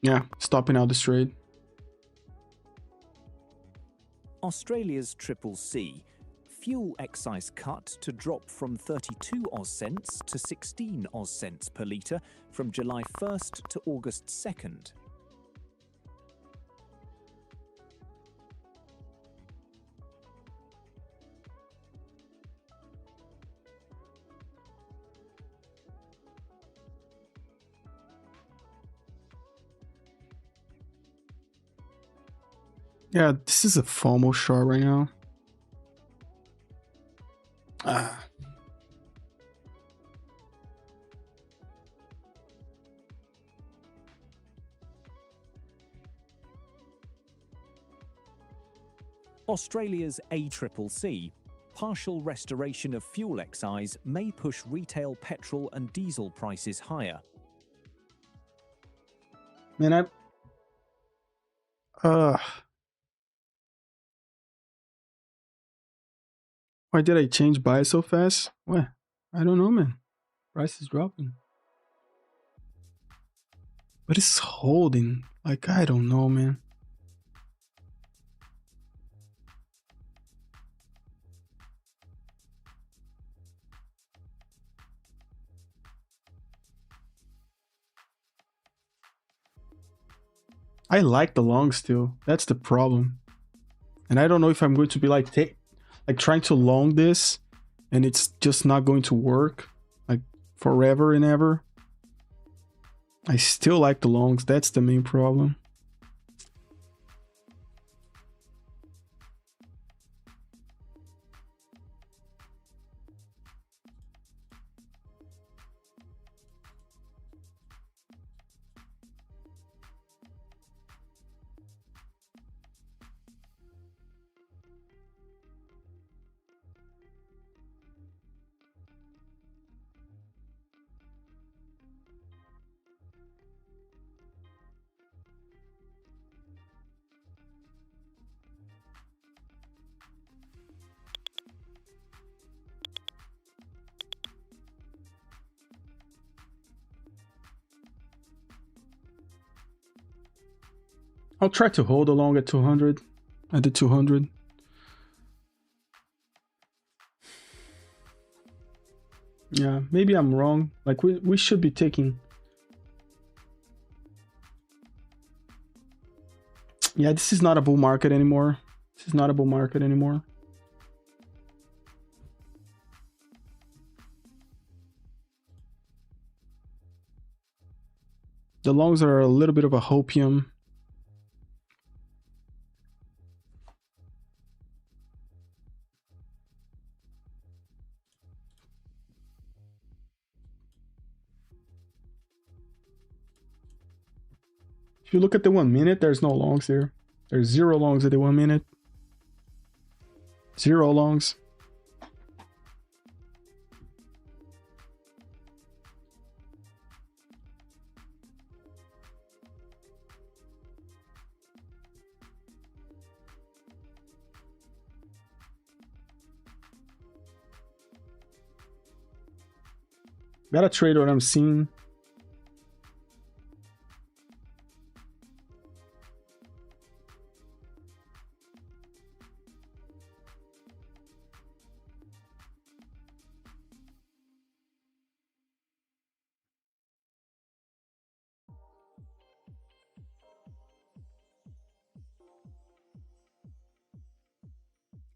Yeah, stopping out this trade. Australia's CCC fuel excise cut to drop from 32 Oz cents to 16 Oz cents per litre from July 1st to August 2nd. Yeah, this is a FOMO short right now. Australia's ACCC partial restoration of fuel excise may push retail petrol and diesel prices higher. Man, why did I change buy so fast? What? I don't know, man. Price is dropping. But it's holding. Like, I don't know, man. I like the long still. That's the problem. And I don't know if I'm going to be like trying to long this and it's just not going to work like forever and ever. I still like the longs. That's the main problem. I'll try to hold along at 200, at the 200. Yeah, maybe I'm wrong. Like we should be taking. Yeah, this is not a bull market anymore. This is not a bull market anymore. The longs are a little bit of a hopium. If you look at the 1 minute, there's no longs here. There's 0 longs at the 1 minute. 0 longs. Gotta trade what I'm seeing.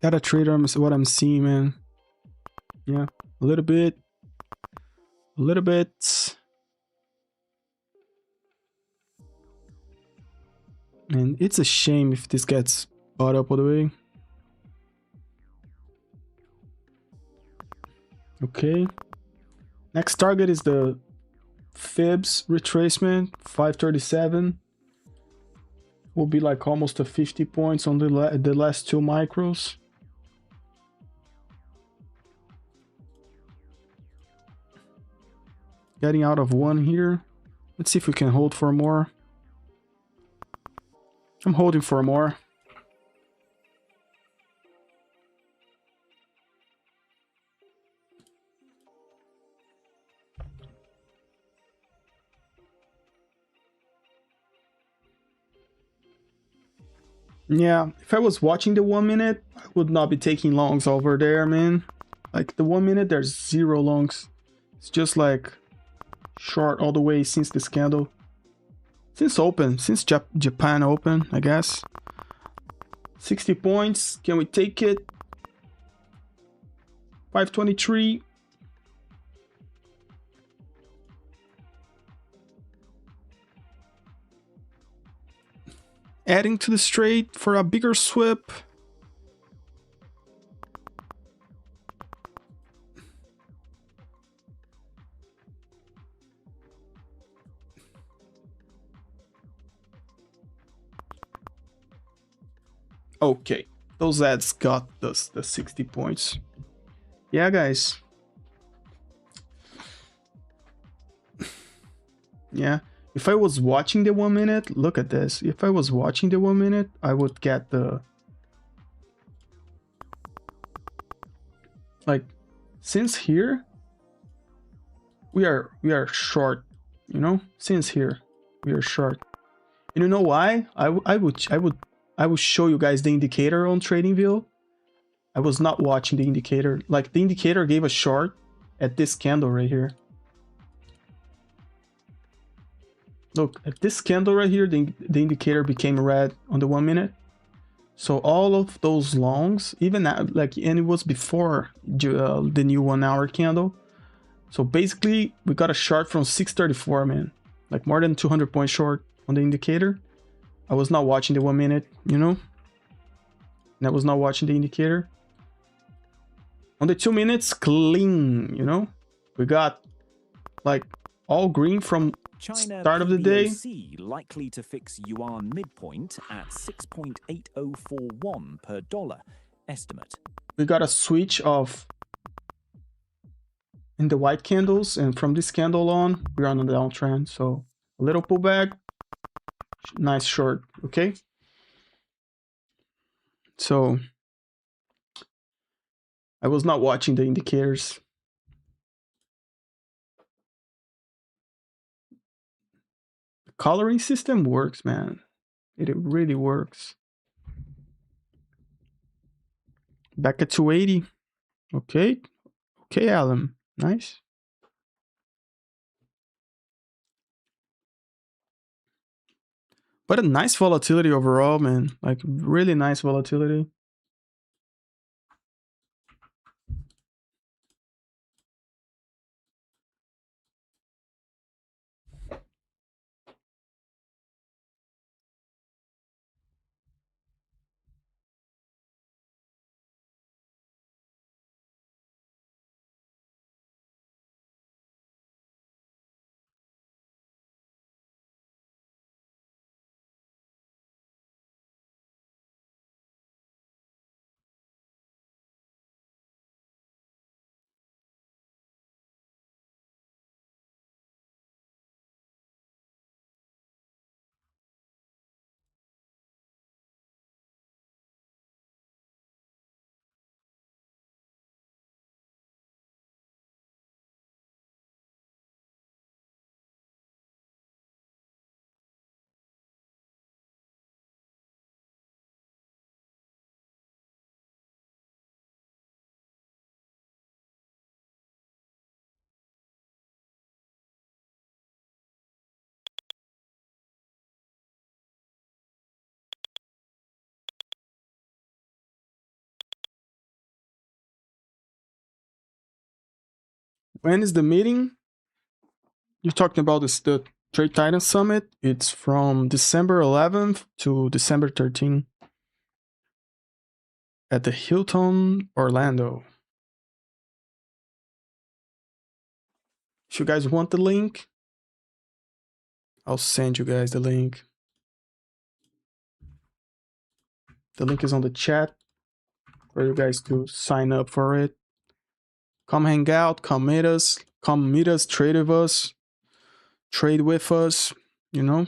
Gotta trade what I'm seeing, man. Yeah, a little bit. A little bit. And it's a shame if this gets bought up all the way. Okay. Next target is the fibs retracement, 537. Will be like almost a 50 points on the last 2 micros. Getting out of 1 here. Let's see if we can hold for more. I'm holding for more. Yeah, if I was watching the 1 minute, I would not be taking longs over there, man. Like the 1 minute, there's 0 longs. It's just like short all the way since this candle. Since open, since Japan open, I guess. 60 points, can we take it? 523. Adding to the straight for a bigger sweep. Okay, those ads got the 60 points. Yeah, guys. Yeah, if I was watching the 1 minute, look at this. If I was watching the 1 minute, I would get the... Like, since here, we are short, you know? Since here, We are short. And you know why? I would show you guys the indicator on TradingView. I was not watching the indicator. Like, the indicator gave a short at this candle right here. Look, at this candle right here, the indicator became red on the 1 minute. So all of those longs, even that, like, and it was before the new 1 hour candle. So basically, we got a short from 634, man. Like, more than 200 point short on the indicator. I was not watching the 1 minute, you know? And I was not watching the indicator. On the 2 minutes, clean, you know? We got, like, all green from China start of the day. PBOC likely to fix yuan midpoint at 6.8041 per dollar. Estimate. We got a switch of in the white candles, and from this candle on, we're on a downtrend. So a little pullback, nice short, okay? So I was not watching the indicators. The coloring system works, man. It really works. Back at 280. Okay. Okay, Alan. Nice. But a nice volatility overall, man. Like, really nice volatility. When is the meeting? You're talking about the Trade Titan Summit. It's from December 11th to December 13th at the Hilton Orlando. If you guys want the link, I'll send you guys the link. The link is on the chat for you guys to sign up for it. Come hang out, come meet us, trade with us, you know?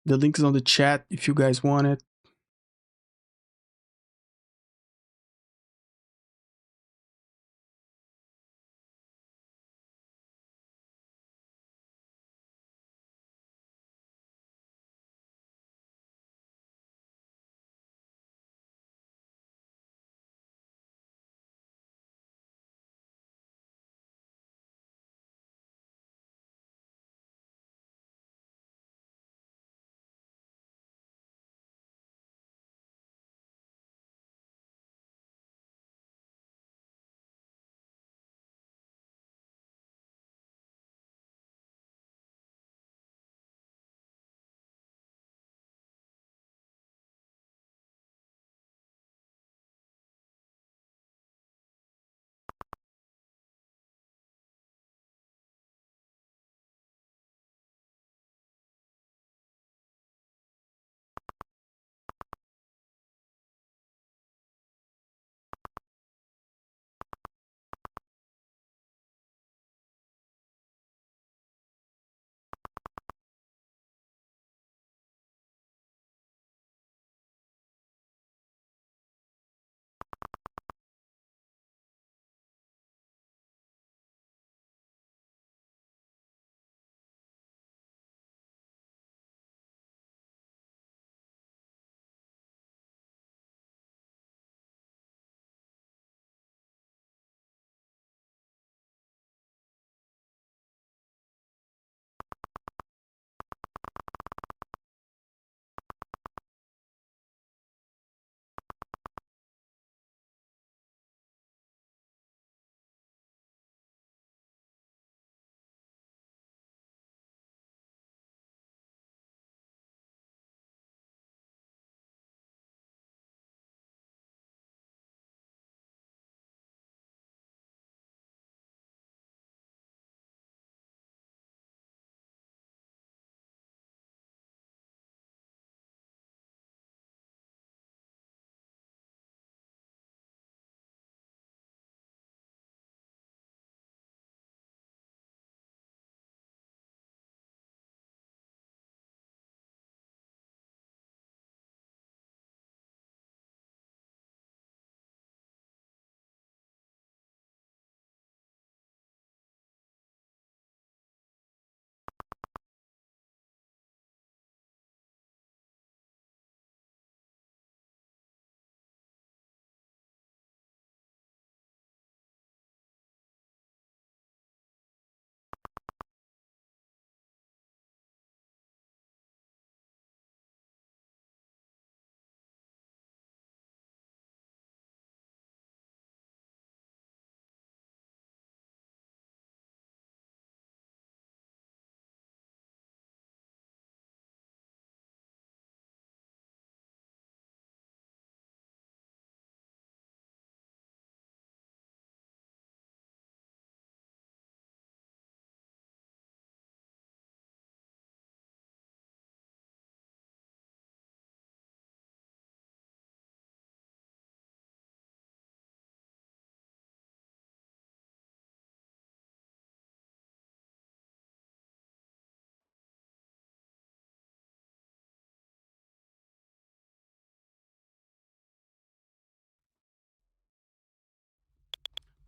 The link is on the chat if you guys want it.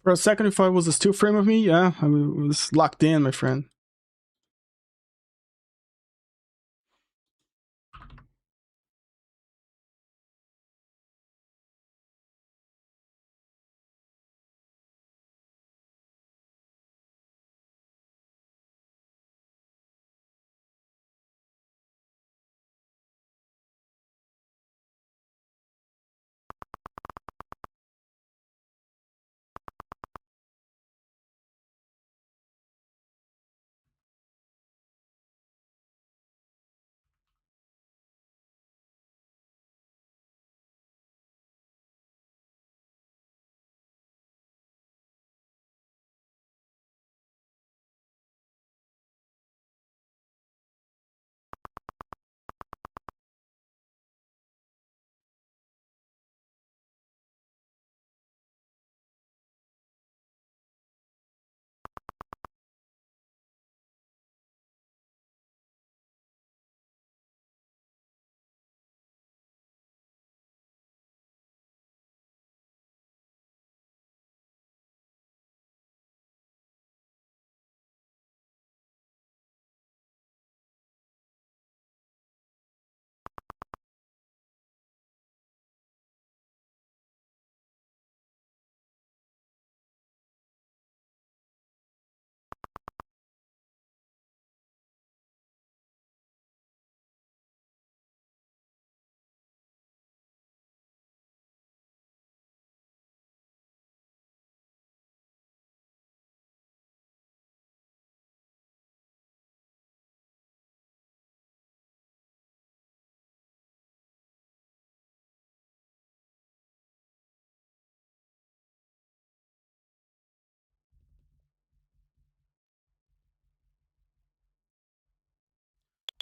For a second, if I was a still frame of me, yeah, I was locked in, my friend.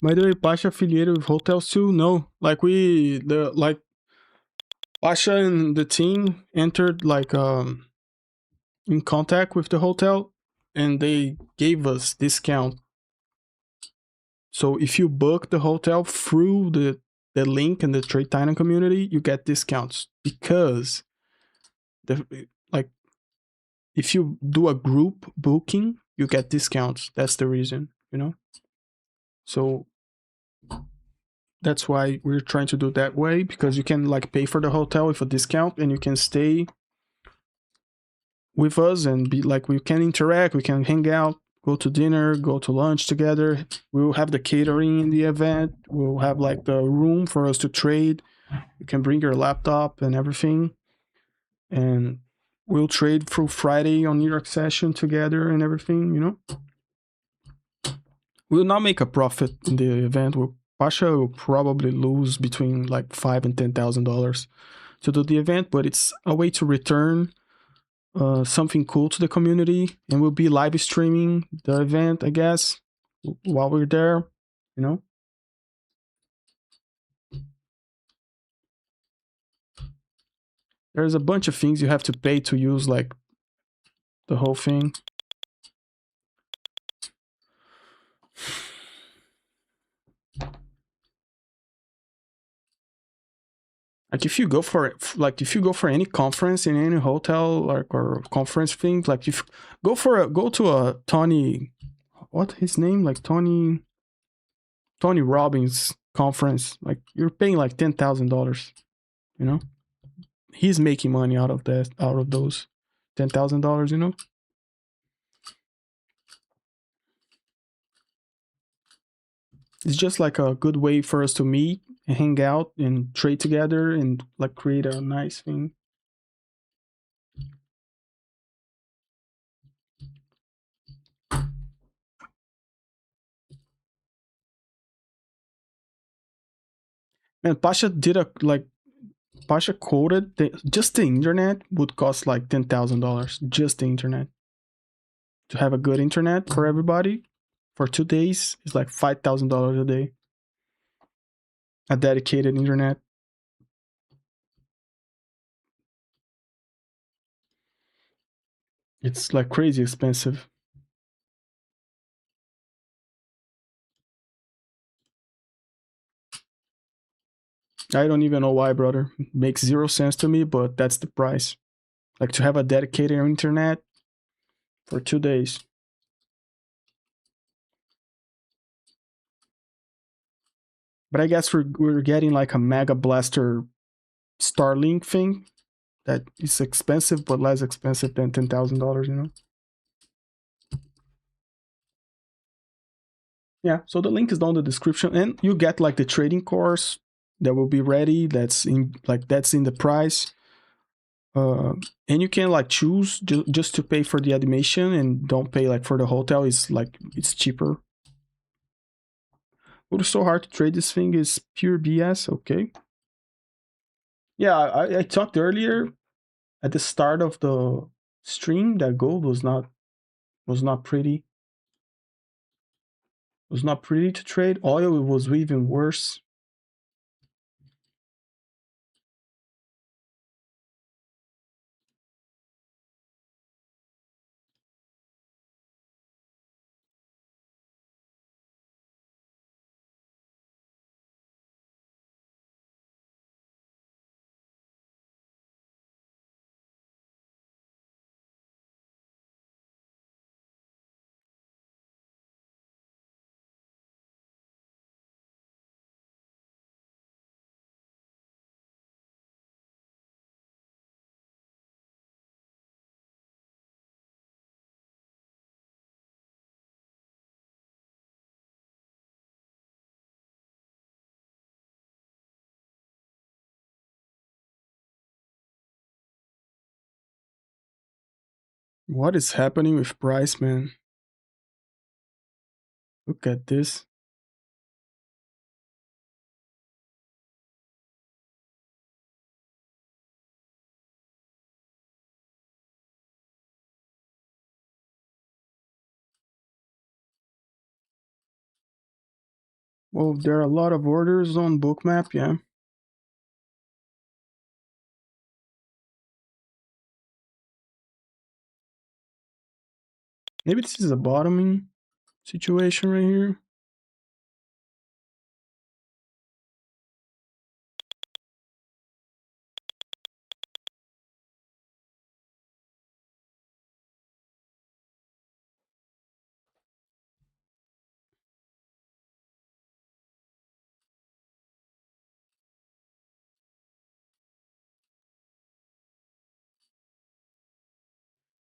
By the way, Pasha affiliated with hotels too? No. Like Pasha and the team entered in contact with the hotel and they gave us discount. So if you book the hotel through the link in the Trade Titan community, you get discounts because like if you do a group booking, you get discounts. That's the reason, you know? So that's why we're trying to do that way, because you can like pay for the hotel with a discount and you can stay with us and be like, we can interact, we can hang out, go to dinner, go to lunch together. We'll have the catering in the event. We'll have like the room for us to trade. You can bring your laptop and everything. And we'll trade through Friday on New York session together and everything, you know? We'll not make a profit in the event. Pasha will probably lose between like $5,000 and $10,000 to do the event, but it's a way to return something cool to the community, and we'll be live streaming the event, I guess, while we're there, you know? There's a bunch of things you have to pay to use like the whole thing. Like if you go for any conference in any hotel or conference thing, like if go to a Tony, what his name, like Tony Robbins conference, like you're paying like $10,000, you know? He's making money out of those $10,000, you know? It's just like a good way for us to meet and hang out and trade together and like create a nice thing. And Pasha quoted just the internet would cost like $10,000, just the internet. To have a good internet for everybody for 2 days is like $5,000 a day. A dedicated internet. It's like crazy expensive. I don't even know why, brother. It makes zero sense to me, but that's the price. like to have a dedicated internet for 2 days. But I guess we're getting like a Mega Blaster Starlink thing that is expensive but less expensive than $10,000, you know? Yeah, so the link is down in the description, and you get like the trading course that will be ready. That's in the price. And you can like choose just to pay for the admission and don't pay like for the hotel. It's cheaper. But it's so hard to trade this thing is pure BS. Okay. Yeah, I talked earlier at the start of the stream that gold was not pretty. Was not pretty to trade. Oil was even worse. What is happening with price, man? Look at this. Well, there are a lot of orders on Bookmap, yeah. Maybe this is a bottoming situation right here.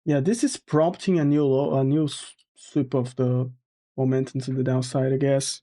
Yeah, this is prompting a new low, a new sweep of the momentum to the downside, I guess.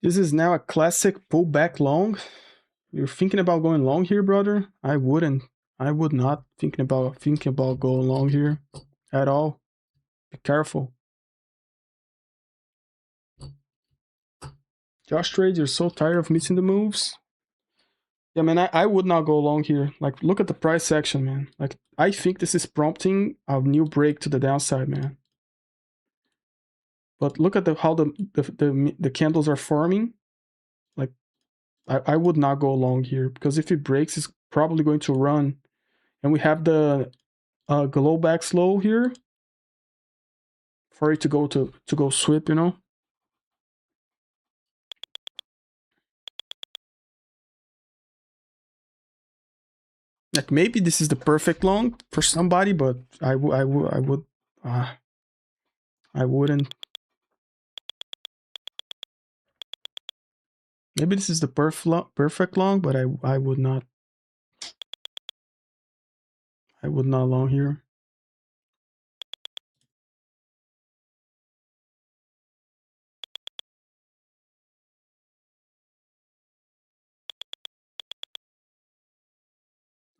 This is now a classic pullback long. You're thinking about going long here, brother? I wouldn't. I would not thinking about going long here at all. Be careful. Josh trades, you're so tired of missing the moves. Yeah, man, I would not go long here. Like, look at the price action, man. Like, I think this is prompting a new break to the downside, man. But look at how the candles are forming. Like, I would not go long here because if it breaks, it's probably going to run. And we have the glow back slow here for it to go sweep, you know. Like maybe this is the perfect long for somebody, but I wouldn't. Maybe this is the perfect long, but I would not. I would not long here.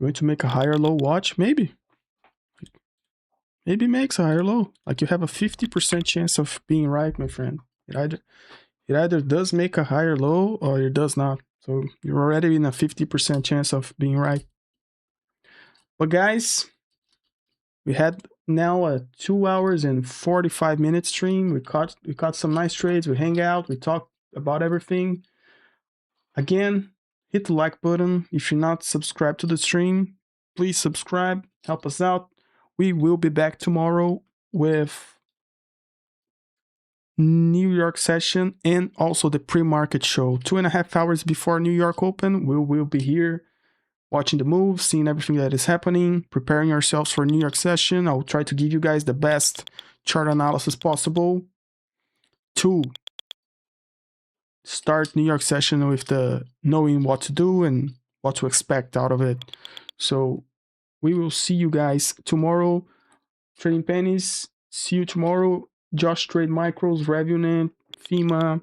Going to make a higher low watch? Maybe. Maybe makes a higher low. Like you have a 50% chance of being right, my friend. It either does make a higher low or it does not. So you're already in a 50% chance of being right. But guys, we had now a 2 hours and 45 minute stream. We caught some nice trades. We hang out. We talk about everything. Again, hit the like button. If you're not subscribed to the stream, please subscribe. Help us out. We will be back tomorrow with New York session and also the pre-market show. 2.5 hours before New York open, we will be here watching the moves, seeing everything that is happening, preparing ourselves for New York session. I'll try to give you guys the best chart analysis possible to start New York session with the knowing what to do and what to expect out of it. So we will see you guys tomorrow. Trading pennies. See you tomorrow. Josh Trade Micros, Revenant, FEMA,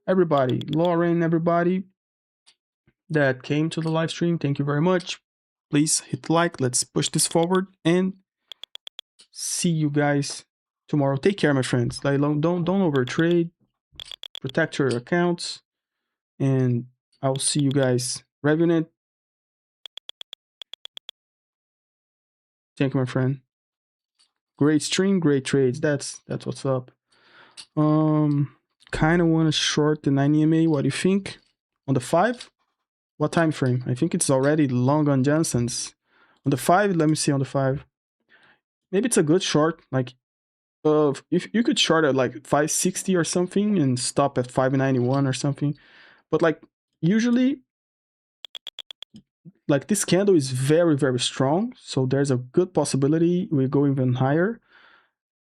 everybody, Lauren, everybody that came to the live stream. Thank you very much. Please hit like. Let's push this forward and see you guys tomorrow. Take care, my friends. Like, don't overtrade. Protect your accounts, and I'll see you guys. Revenant. Thank you, my friend. Great stream, great trades. That's what's up. Kind of want to short the 9 EMA. What do you think? On the 5? What time frame? I think it's already long on Johnson's. On the 5, let me see on the 5. Maybe it's a good short. Like, if you could short at like 560 or something and stop at 591 or something. But like, usually, like this candle is very, very strong. So there's a good possibility we go even higher.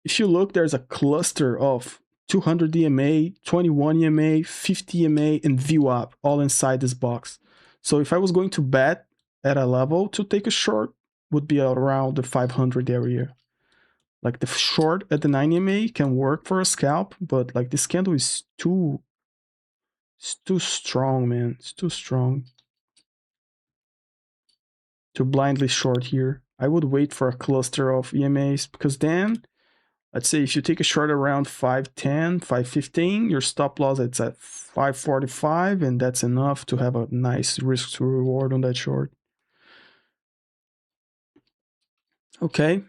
If you look, there's a cluster of 200 EMA, 21 EMA, 50 EMA, and VWAP all inside this box. So if I was going to bet at a level to take a short, would be around the 500 area. Like the short at the 9 EMA can work for a scalp, but like this candle is too strong, man. It's too strong to blindly short here. I would wait for a cluster of EMAs because then, let's say if you take a short around 510, 515, your stop loss it's at 545, and that's enough to have a nice risk to reward on that short. Okay.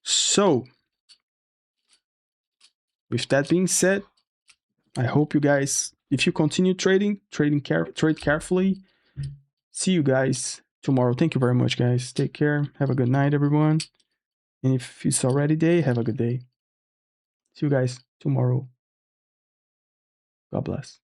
So, with that being said, I hope you guys, if you continue trade carefully. See you guys tomorrow. Thank you very much, guys. Take care. Have a good night, everyone. And if it's already day, have a good day. See you guys tomorrow. God bless.